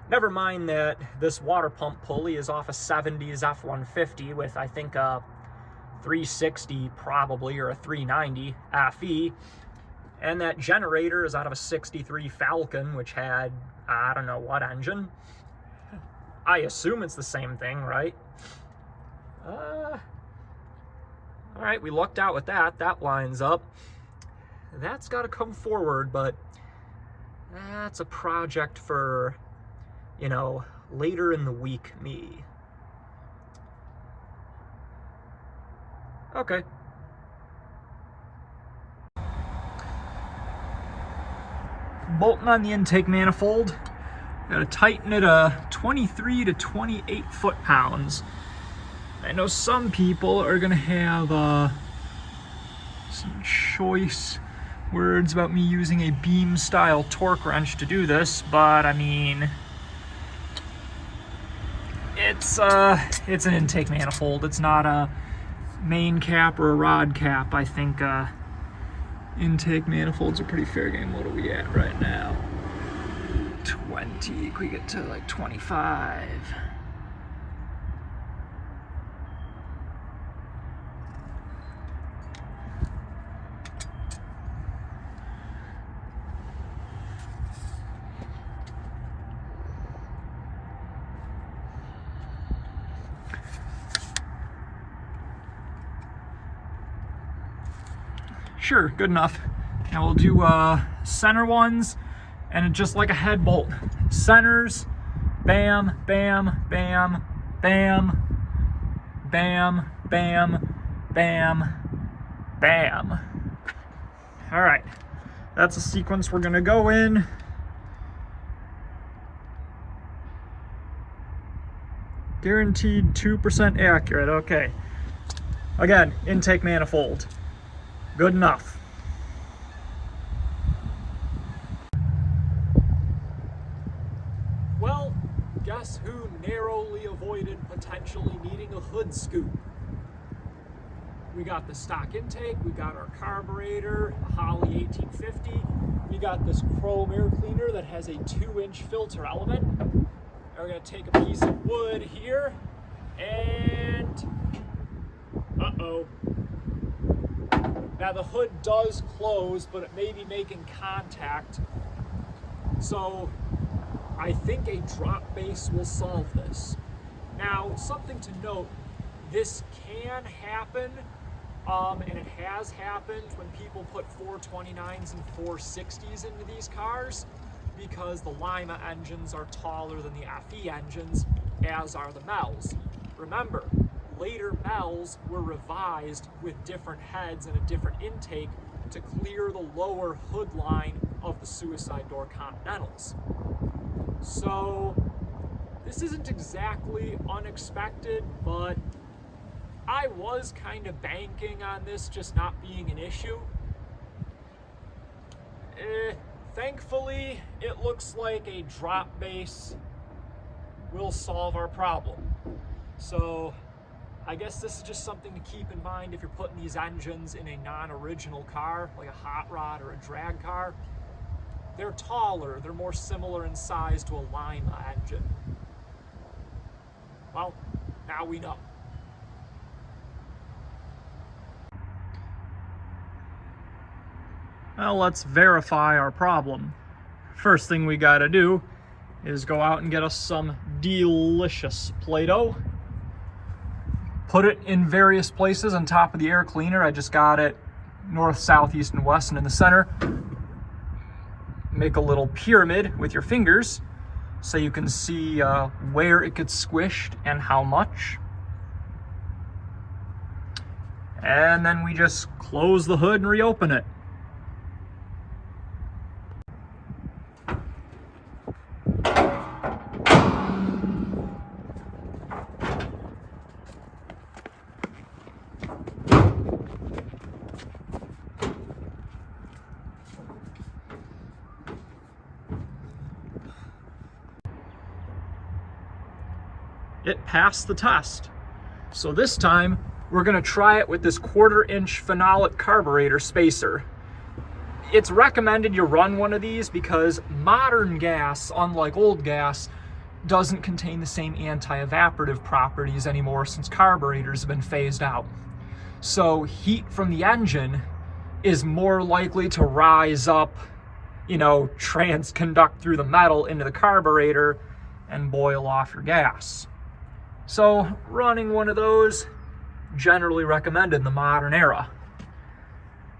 Never mind that this water pump pulley is off a 70s F-150 with, I think, a 360 probably, or a 390 FE. And that generator is out of a 63 Falcon, which had, I don't know what engine. I assume it's the same thing, right? All right, we lucked out with that. That lines up. That's got to come forward, but that's a project for, you know, later in the week me. Okay. Bolting on the intake manifold. Gotta tighten it 23 to 28 foot-pounds. I know some people are gonna have some choice words about me using a beam-style torque wrench to do this, but I mean, it's an intake manifold. It's not a main cap or a rod cap. I think intake manifolds are pretty fair game. What are we at right now? 20. Can we get to like 25? Sure, good enough. Now we'll do center ones, and just like a head bolt. Centers, bam, bam, bam, bam, bam, bam, bam, bam. All right, that's a sequence we're gonna go in. Guaranteed 2% accurate, okay. Again, intake manifold. Good enough. Well, guess who narrowly avoided potentially needing a hood scoop? We got the stock intake, we got our carburetor, a Holley 1850, we got this chrome air cleaner that has a 2-inch filter element. And we're gonna take a piece of wood here, and uh-oh. Now the hood does close, but it may be making contact. So I think a drop base will solve this. Now, something to note, this can happen, and it has happened when people put 429s and 460s into these cars, because the Lima engines are taller than the FE engines, as are the MELs. Remember, later MELs were revised with different heads and a different intake to clear the lower hood line of the suicide door Continentals. So This isn't exactly unexpected, but I was kind of banking on this just not being an issue. Thankfully, it looks like a drop base will solve our problem. So I guess this is just something to keep in mind if you're putting these engines in a non-original car, like a hot rod or a drag car. They're taller, they're more similar in size to a Lima engine. Well, now we know. Well, let's verify our problem. First thing we gotta do is go out and get us some delicious Play-Doh. Put it in various places on top of the air cleaner. I just got it north, south, east, and west, and in the center. Make a little pyramid with your fingers so you can see where it gets squished and how much. And then we just close the hood and reopen it. It passed the test. So this time, we're gonna try it with this 1/4-inch phenolic carburetor spacer. It's recommended you run one of these because modern gas, unlike old gas, doesn't contain the same anti-evaporative properties anymore since carburetors have been phased out. So heat from the engine is more likely to rise up, transconduct through the metal into the carburetor and boil off your gas. So running one of those, generally recommended in the modern era.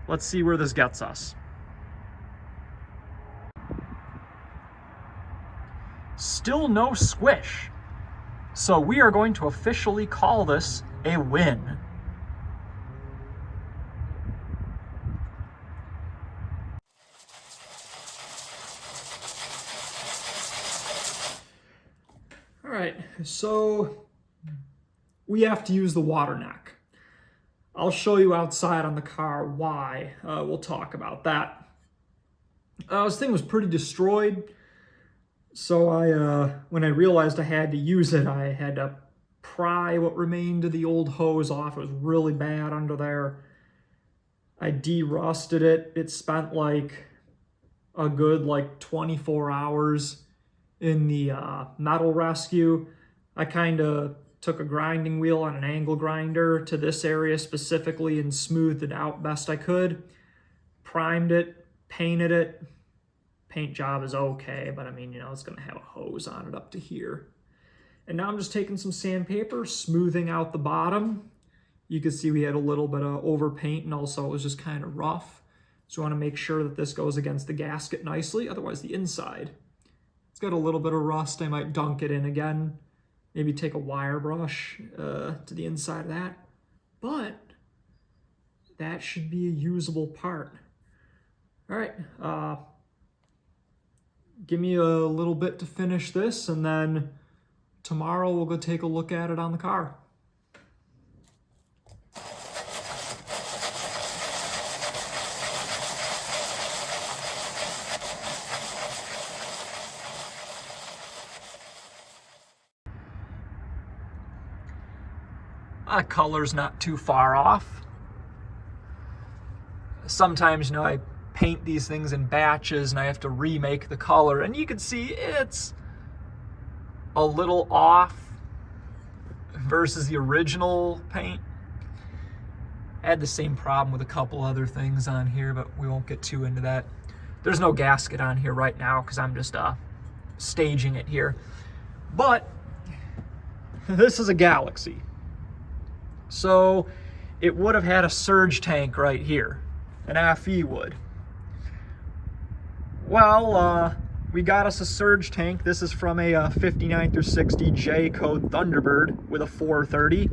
Let's see where this gets us. Still no squish. So we are going to officially call this a win. All right, so we have to use the water neck. I'll show you outside on the car why. We'll talk about that. This thing was pretty destroyed. So when I realized I had to use it, I had to pry what remained of the old hose off. It was really bad under there. I de-rusted it. It spent a good 24 hours in the metal rescue. I kind of took a grinding wheel on an angle grinder to this area specifically and smoothed it out best I could. Primed it, painted it. Paint job is okay, but it's gonna have a hose on it up to here. And now I'm just taking some sandpaper, smoothing out the bottom. You can see we had a little bit of overpaint and also it was just kind of rough. So I wanna make sure that this goes against the gasket nicely, otherwise the inside, it's got a little bit of rust. I might dunk it in again. Maybe take a wire brush to the inside of that. But that should be a usable part. All right, give me a little bit to finish this, and then tomorrow we'll go take a look at it on the car. Color's not too far off. Sometimes, I paint these things in batches and I have to remake the color, and you can see it's a little off versus the original paint. I had the same problem with a couple other things on here, but we won't get too into that. There's no gasket on here right now because I'm just staging it here. But this is a Galaxy. So it would have had a surge tank right here, an FE would. Well, we got us a surge tank. This is from a 59 through 60 J code Thunderbird with a 430.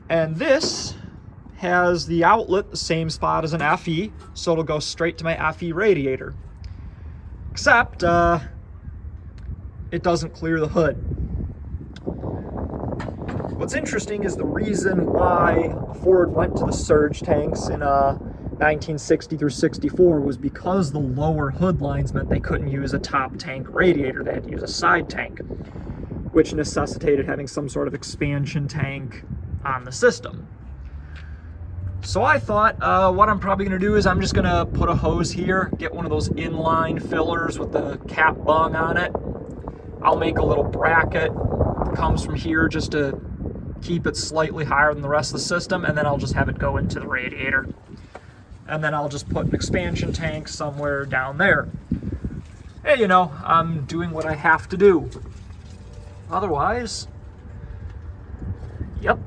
And this has the outlet the same spot as an FE, so it'll go straight to my FE radiator. Except, it doesn't clear the hood. What's interesting is the reason why Ford went to the surge tanks in 1960 through 64 was because the lower hood lines meant they couldn't use a top tank radiator. They had to use a side tank, which necessitated having some sort of expansion tank on the system. So I thought what I'm probably going to do is I'm just going to put a hose here, get one of those inline fillers with the cap bung on it. I'll make a little bracket that comes from here just to keep it slightly higher than the rest of the system, and then I'll just have it go into the radiator. And then I'll just put an expansion tank somewhere down there. Hey, you know, I'm doing what I have to do. Otherwise, yep.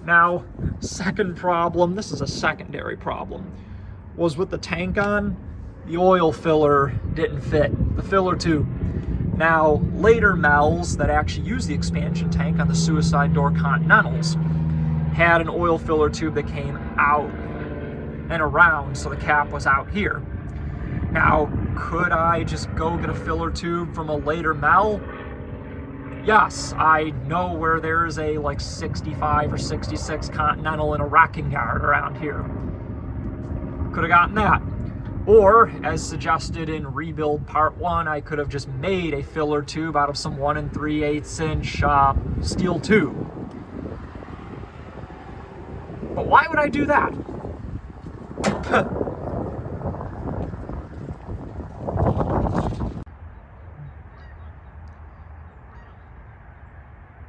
Now, second problem, this is a secondary problem, was with the tank on, the oil filler didn't fit, the filler tube. Now, later MELs that actually use the expansion tank on the suicide door Continentals had an oil filler tube that came out and around, so the cap was out here. Now, could I just go get a filler tube from a later MEL? Yes, I know where there's a like 65 or 66 Continental in a racking yard around here. Could have gotten that. Or, as suggested in Rebuild Part 1, I could have just made a filler tube out of some 1 3/8 inch steel tube. But why would I do that?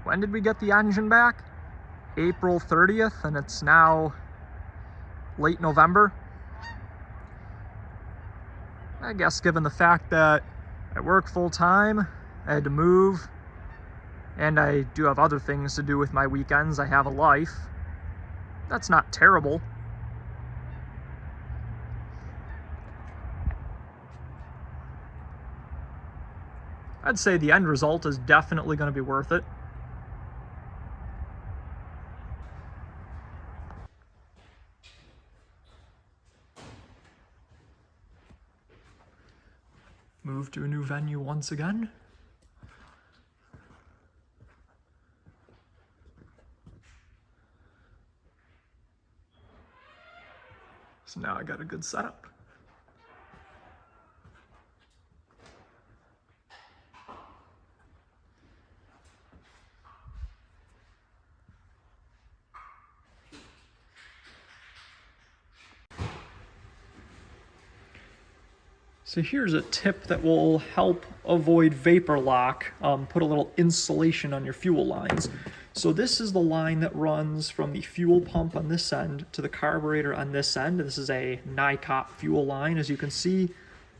When did we get the engine back? April 30th, and it's now late November. I guess given the fact that I work full time, I had to move, and I do have other things to do with my weekends, I have a life, that's not terrible. I'd say the end result is definitely going to be worth it. Move to a new venue once again. So now I got a good setup. So here's a tip that will help avoid vapor lock. Put a little insulation on your fuel lines. So this is the line that runs from the fuel pump on this end to the carburetor on this end. This is a NICOP fuel line, as you can see.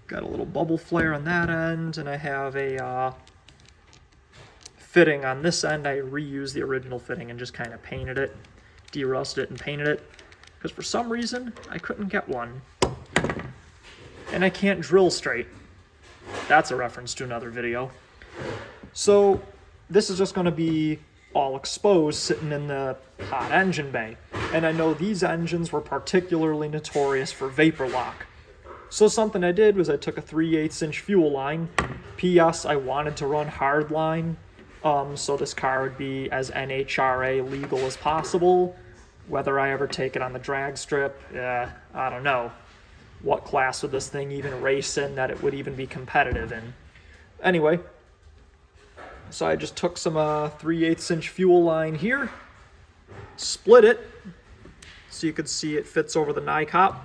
Got a little bubble flare on that end, and I have a fitting on this end. I reused the original fitting and just kind of painted it, de-rusted it and painted it, because for some reason I couldn't get one. And I can't drill straight. That's a reference to another video. So this is just going to be all exposed sitting in the hot engine bay. And I know these engines were particularly notorious for vapor lock. So something I did was I took a 3/8 inch fuel line. P.S. I wanted to run hard line, so this car would be as NHRA legal as possible. Whether I ever take it on the drag strip, I don't know. What class would this thing even race in that it would even be competitive in? Anyway, so I just took some 3/8 inch fuel line here, split it, so you could see it fits over the NICOP,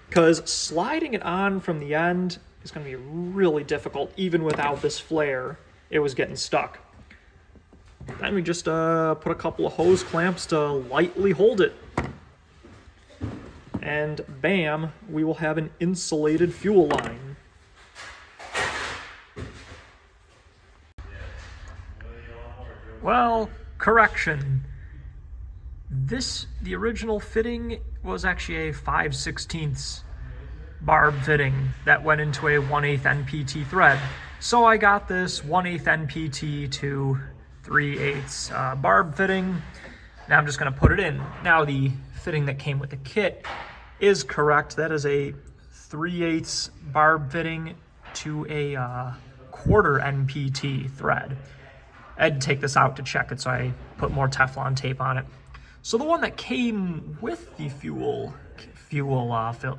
because sliding it on from the end is going to be really difficult. Even without this flare, it was getting stuck. Then we just put a couple of hose clamps to lightly hold it. And bam, we will have an insulated fuel line. Well, correction. The original fitting was actually a 5/16 barb fitting that went into a 1/8 NPT thread. So I got this 1/8 NPT to 3/8 barb fitting. Now I'm just going to put it in. Now the fitting that came with the kit is correct. That is a 3/8 barb fitting to a 1/4 NPT thread. I had to take this out to check it, so I put more Teflon tape on it. So the one that came with the fuel filter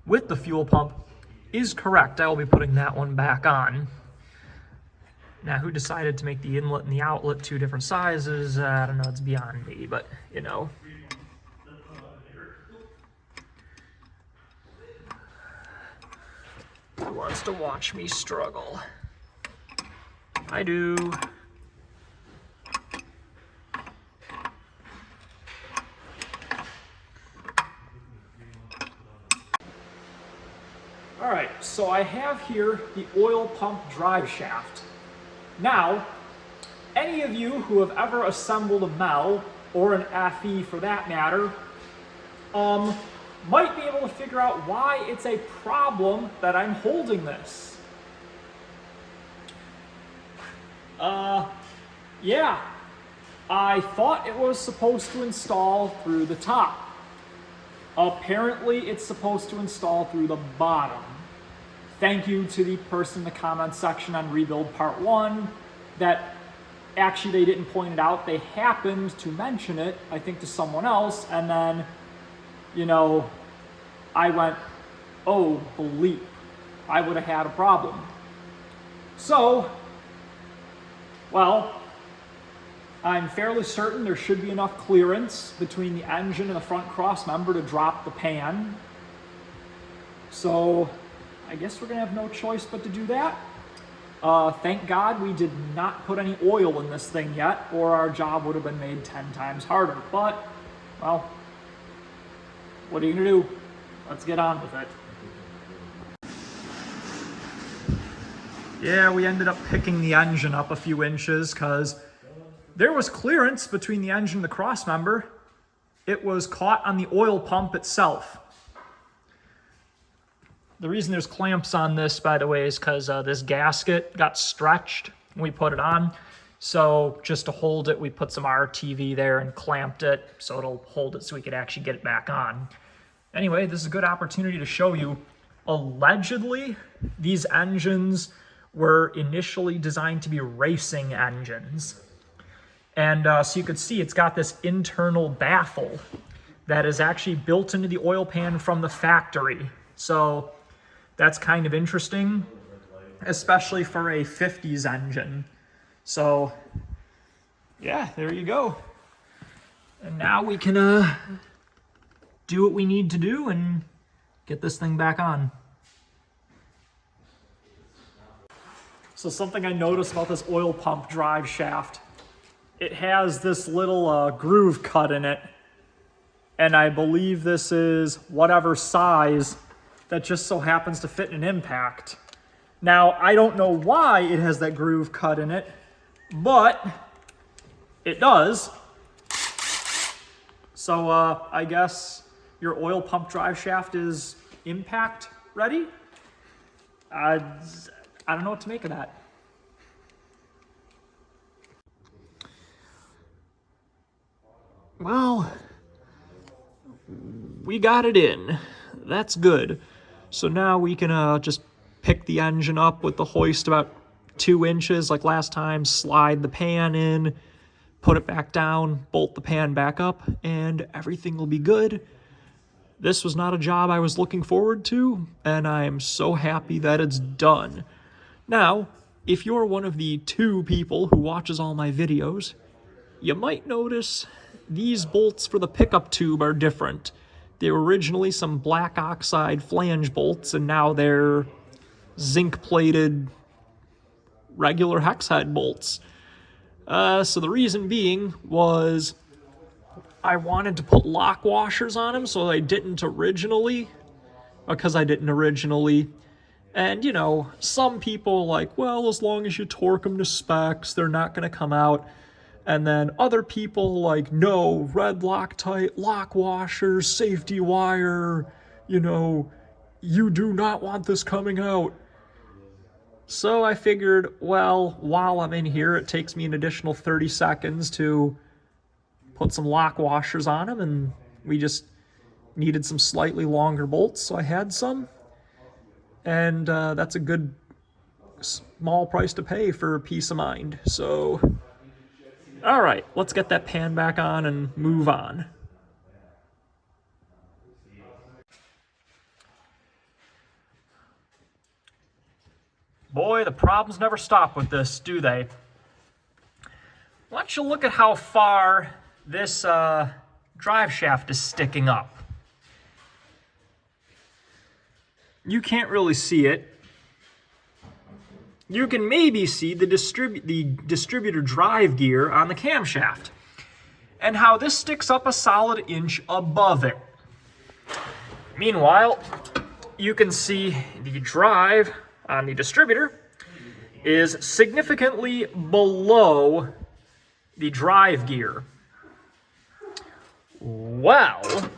with the fuel pump is correct. I will be putting that one back on. Now, who decided to make the inlet and the outlet two different sizes? I don't know, it's beyond me, but you know. Who wants to watch me struggle? I do. All right, so I have here the oil pump drive shaft. Now, any of you who have ever assembled a MEL, or an FE for that matter, might be able to figure out why it's a problem that I'm holding this. Yeah, I thought it was supposed to install through the top. Apparently, it's supposed to install through the bottom. Thank you to the person in the comment section on Rebuild Part 1 that actually they didn't point it out. They happened to mention it, I think, to someone else, and then, you know, I went, oh, bleep. I would have had a problem. So, well, I'm fairly certain there should be enough clearance between the engine and the front cross member to drop the pan. So I guess we're gonna have no choice but to do that. Thank God we did not put any oil in this thing yet, or our job would have been made 10 times harder. But, well, what are you gonna do? Let's get on with it. Yeah, we ended up picking the engine up a few inches because there was clearance between the engine and the cross member. It was caught on the oil pump itself. The reason there's clamps on this, by the way, is because this gasket got stretched when we put it on. So just to hold it, we put some RTV there and clamped it so it'll hold it so we could actually get it back on. Anyway, this is a good opportunity to show you. Allegedly, these engines were initially designed to be racing engines. And so you could see it's got this internal baffle that is actually built into the oil pan from the factory. So that's kind of interesting, especially for a 50s engine. So yeah, there you go. And now we can do what we need to do and get this thing back on. So something I noticed about this oil pump drive shaft, it has this little groove cut in it, and I believe this is whatever size that just so happens to fit in an impact. Now, I don't know why it has that groove cut in it, but it does. So I guess your oil pump drive shaft is impact ready? I don't know what to make of that. Well, we got it in. That's good. So now we can just pick the engine up with the hoist about 2 inches like last time, slide the pan in, put it back down, bolt the pan back up, and everything will be good. This was not a job I was looking forward to, and I am so happy that it's done. Now, if you're one of the 2 people who watches all my videos, you might notice these bolts for the pickup tube are different. They were originally some black oxide flange bolts, and now they're zinc-plated regular hex head bolts. So the reason being was I wanted to put lock washers on them, so I didn't originally, because I didn't originally. And, you know, some people are like, well, as long as you torque them to specs, they're not going to come out. And then other people like, no, red Loctite, lock washers, safety wire, you know, you do not want this coming out. So I figured, well, while I'm in here, it takes me an additional 30 seconds to put some lock washers on them, and we just needed some slightly longer bolts, so I had some. And that's a good small price to pay for peace of mind. So, all right, let's get that pan back on and move on. Boy, the problems never stop with this, do they? Why don't you look at how far this drive shaft is sticking up? You can't really see it. You can maybe see the distributor drive gear on the camshaft and how this sticks up a solid inch above it. Meanwhile, you can see the drive on the distributor is significantly below the drive gear. Well,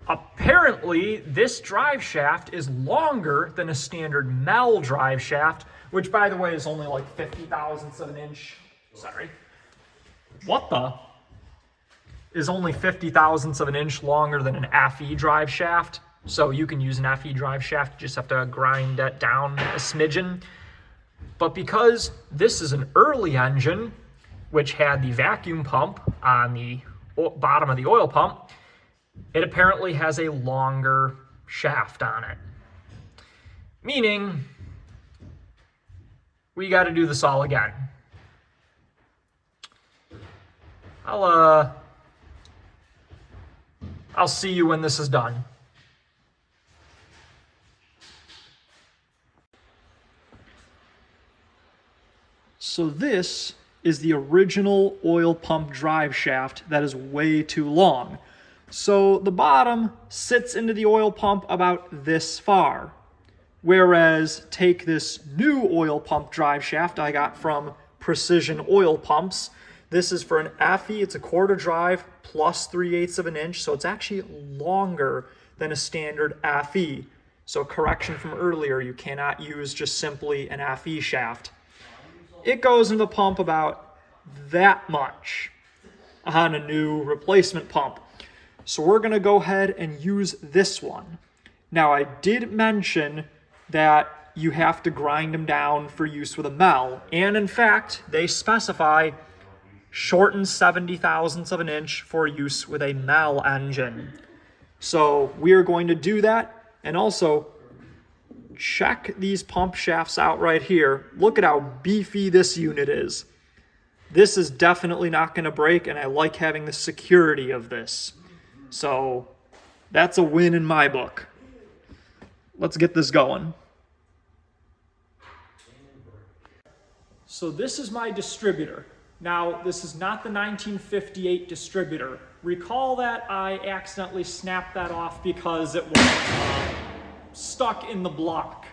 apparently this drive shaft is longer than a standard MEL drive shaft, which by the way is only like 50 thousandths of an inch. Sorry. What the? Is only 50 thousandths of an inch longer than an FE drive shaft. So you can use an FE drive shaft, you just have to grind that down a smidgen. But because this is an early engine, which had the vacuum pump on the bottom of the oil pump, it apparently has a longer shaft on it. Meaning, we got to do this all again. I'll see you when this is done. So this is the original oil pump drive shaft that is way too long. So the bottom sits into the oil pump about this far. Whereas take this new oil pump drive shaft I got from Precision Oil Pumps. This is for an FE, it's a quarter drive plus 3/8 of an inch, so it's actually longer than a standard FE. So correction from earlier, you cannot use just simply an FE shaft. It goes into the pump about that much on a new replacement pump. So we're going to go ahead and use this one. Now I did mention that you have to grind them down for use with a MEL, and in fact they specify shortened 70 thousandths of an inch for use with a MEL engine. So we are going to do that, and also check these pump shafts out right here. Look at how beefy this unit is. This is definitely not going to break, and I like having the security of this. So that's a win in my book. Let's get this going. So this is my distributor. Now, this is not the 1958 distributor. Recall that I accidentally snapped that off because it was stuck in the block.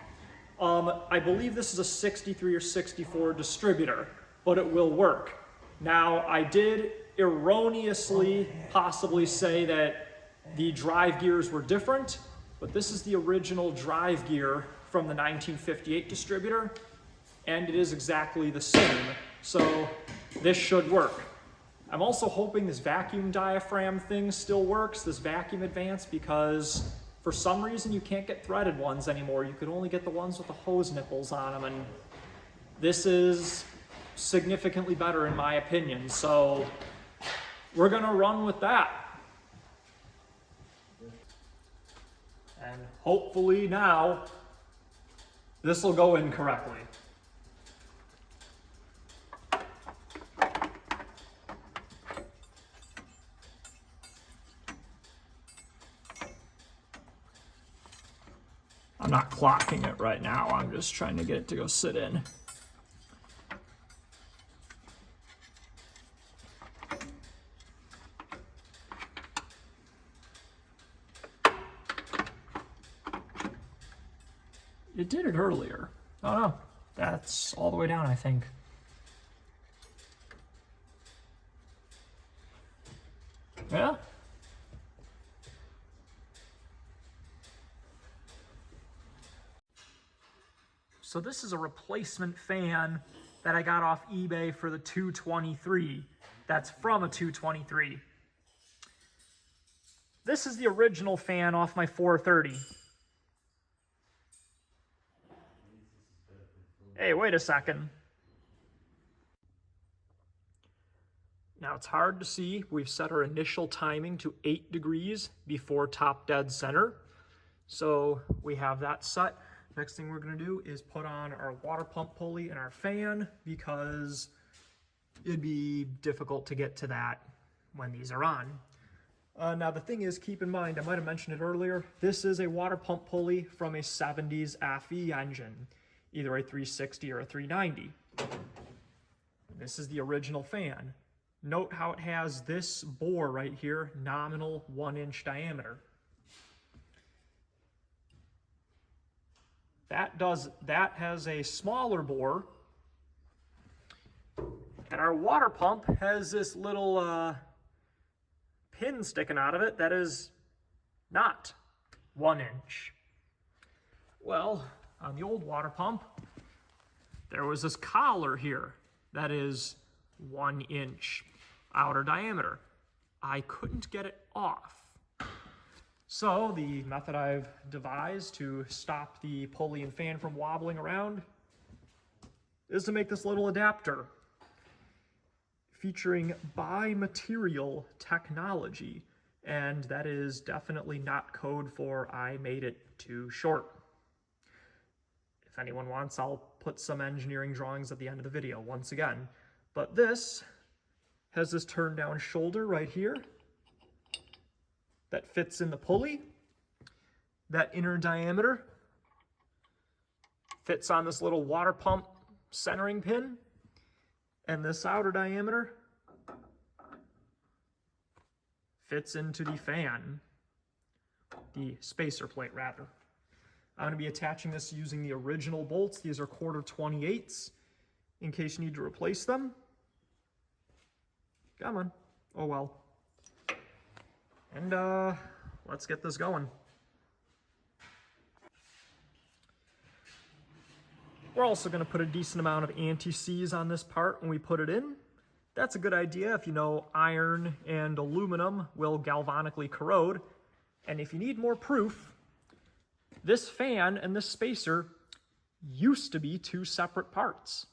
I believe this is a 63 or 64 distributor, but it will work. Now, I did erroneously possibly say that the drive gears were different, but this is the original drive gear from the 1958 distributor, and it is exactly the same. So this should work. I'm also hoping this vacuum diaphragm thing still works, this vacuum advance, because for some reason you can't get threaded ones anymore. You can only get the ones with the hose nipples on them, and this is significantly better in my opinion. So we're gonna run with that. And hopefully now this will go in correctly. I'm not clocking it right now, I'm just trying to get it to go sit in. It did it earlier. Oh no, that's all the way down, I think. Yeah. So this is a replacement fan that I got off eBay for the 223. That's from a 223. This is the original fan off my 430. Hey, wait a second. Now it's hard to see. We've set our initial timing to 8 degrees before top dead center. So we have that set. Next thing we're gonna do is put on our water pump pulley and our fan because it'd be difficult to get to that when these are on. Now the thing is, keep in mind, I might have mentioned it earlier, this is a water pump pulley from a 70s FE engine, either a 360 or a 390. This is the original fan. Note how it has this bore right here, nominal 1-inch diameter. That has a smaller bore, and our water pump has this little pin sticking out of it that is not 1 inch. Well, on the old water pump, there was this collar here that is 1 inch outer diameter. I couldn't get it off. So the method I've devised to stop the pulley and fan from wobbling around is to make this little adapter featuring bi-material technology, and that is definitely not code for I made it too short. If anyone wants, I'll put some engineering drawings at the end of the video once again. But this has this turn down shoulder right here that fits in the pulley. That inner diameter fits on this little water pump centering pin. And this outer diameter fits into the fan, the spacer plate rather. I'm going to be attaching this using the original bolts. These are 1/4-28s in case you need to replace them. Come on. Oh well. And let's get this going. We're also going to put a decent amount of anti-seize on this part when we put it in. That's a good idea if you know iron and aluminum will galvanically corrode. And if you need more proof, this fan and this spacer used to be 2 separate parts.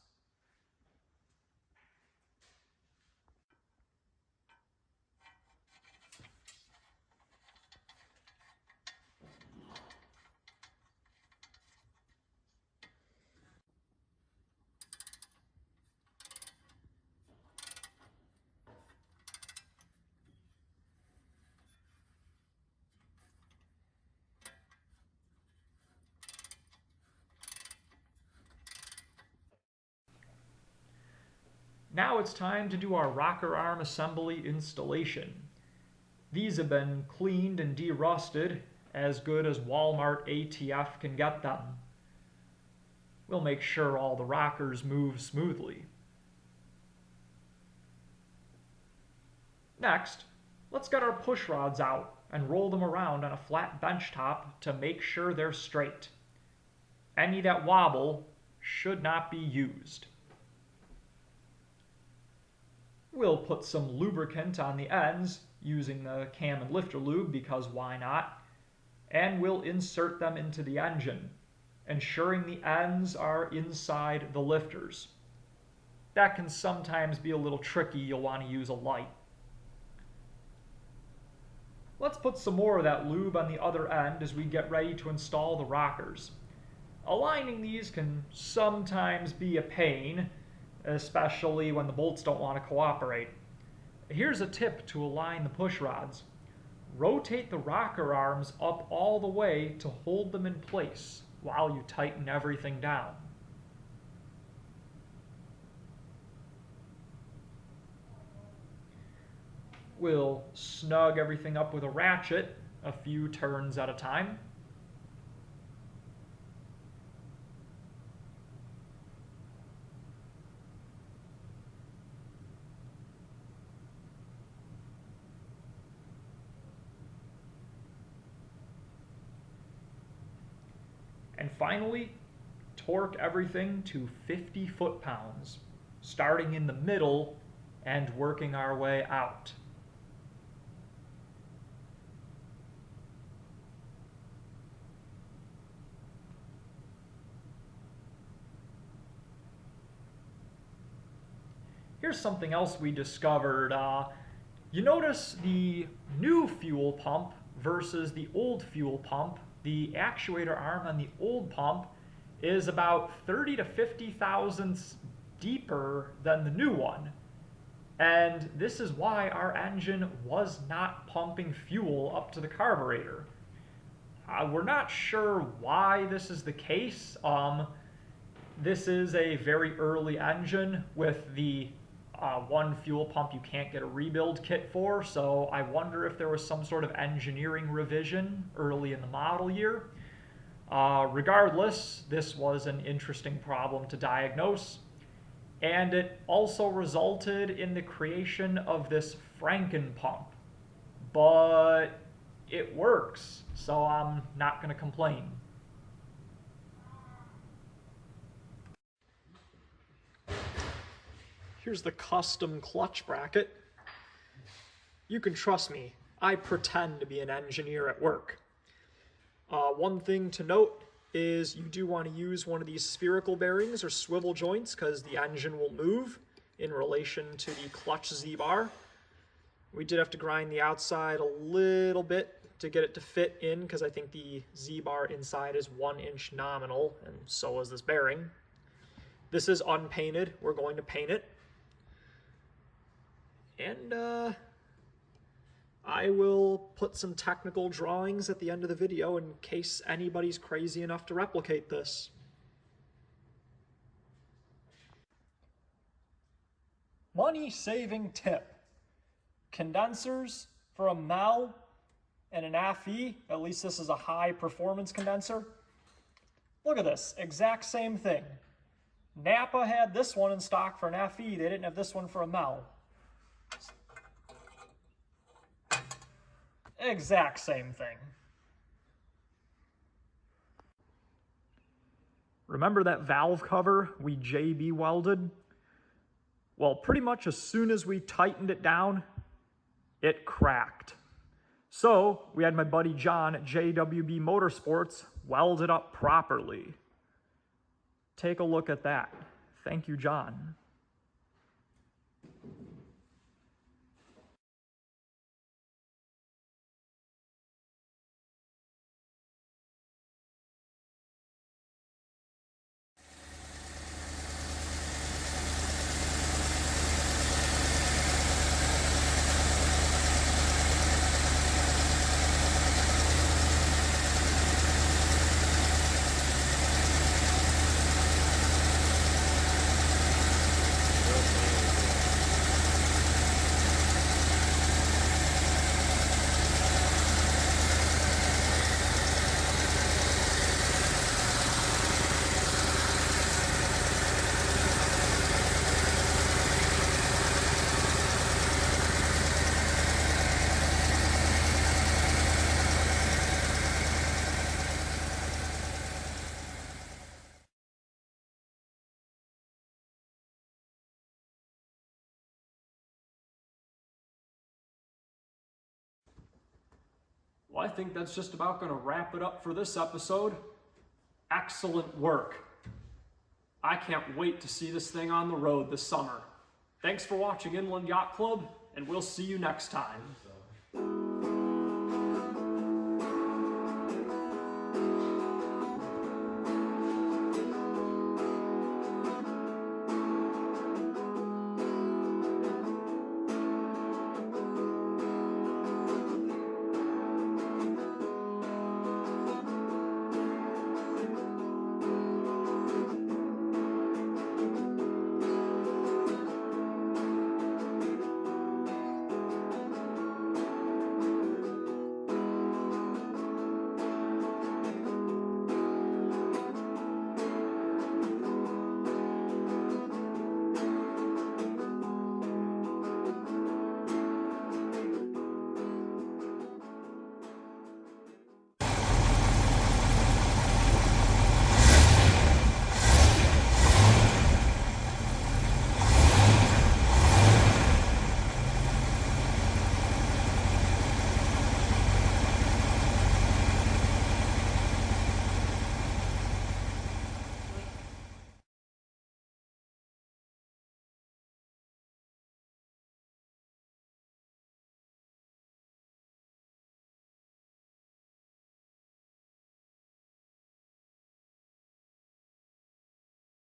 Now it's time to do our rocker arm assembly installation. These have been cleaned and de-rusted, as good as Walmart ATF can get them. We'll make sure all the rockers move smoothly. Next, let's get our push rods out and roll them around on a flat bench top to make sure they're straight. Any that wobble should not be used. We'll put some lubricant on the ends using the cam and lifter lube because why not? And we'll insert them into the engine, ensuring the ends are inside the lifters. That can sometimes be a little tricky. You'll want to use a light. Let's put some more of that lube on the other end as we get ready to install the rockers. Aligning these can sometimes be a pain, especially when the bolts don't want to cooperate. Here's a tip to align the push rods. Rotate the rocker arms up all the way to hold them in place while you tighten everything down. We'll snug everything up with a ratchet a few turns at a time. And finally, torque everything to 50 foot-pounds, starting in the middle and working our way out. here's something else we discovered. You notice the new fuel pump versus the old fuel pump. The actuator arm on the old pump is about 30 to 50 thousandths deeper than the new one. And this is why our engine was not pumping fuel up to the carburetor. We're not sure why this is the case. This is a very early engine with the one fuel pump you can't get a rebuild kit for, so I wonder if there was some sort of engineering revision early in the model year. Regardless, this was an interesting problem to diagnose, and it also resulted in the creation of this Franken pump. But it works, so I'm not going to complain. Here's the custom clutch bracket. You can trust me, I pretend to be an engineer at work. One thing to note is you do want to use one of these spherical bearings or swivel joints because the engine will move in relation to the clutch Z-bar. We did have to grind the outside a little bit to get it to fit in because I think the Z-bar inside is 1 inch nominal, and so is this bearing. This is unpainted. We're going to paint it. And I will put some technical drawings at the end of the video in case anybody's crazy enough to replicate this. Money-saving tip. Condensers for a MEL and an FE, at least this is a high-performance condenser. Look at this, exact same thing. Napa had this one in stock for an FE, they didn't have this one for a MEL. Exact same thing. Remember that valve cover we JB welded? Well, pretty much as soon as we tightened it down, it cracked. So we had my buddy John at JWB Motorsports weld it up properly. Take a look at that. Thank you, John. Well, I think that's just about going to wrap it up for this episode. Excellent work. I can't wait to see this thing on the road this summer. Thanks for watching Inland Yacht Club, and we'll see you next time.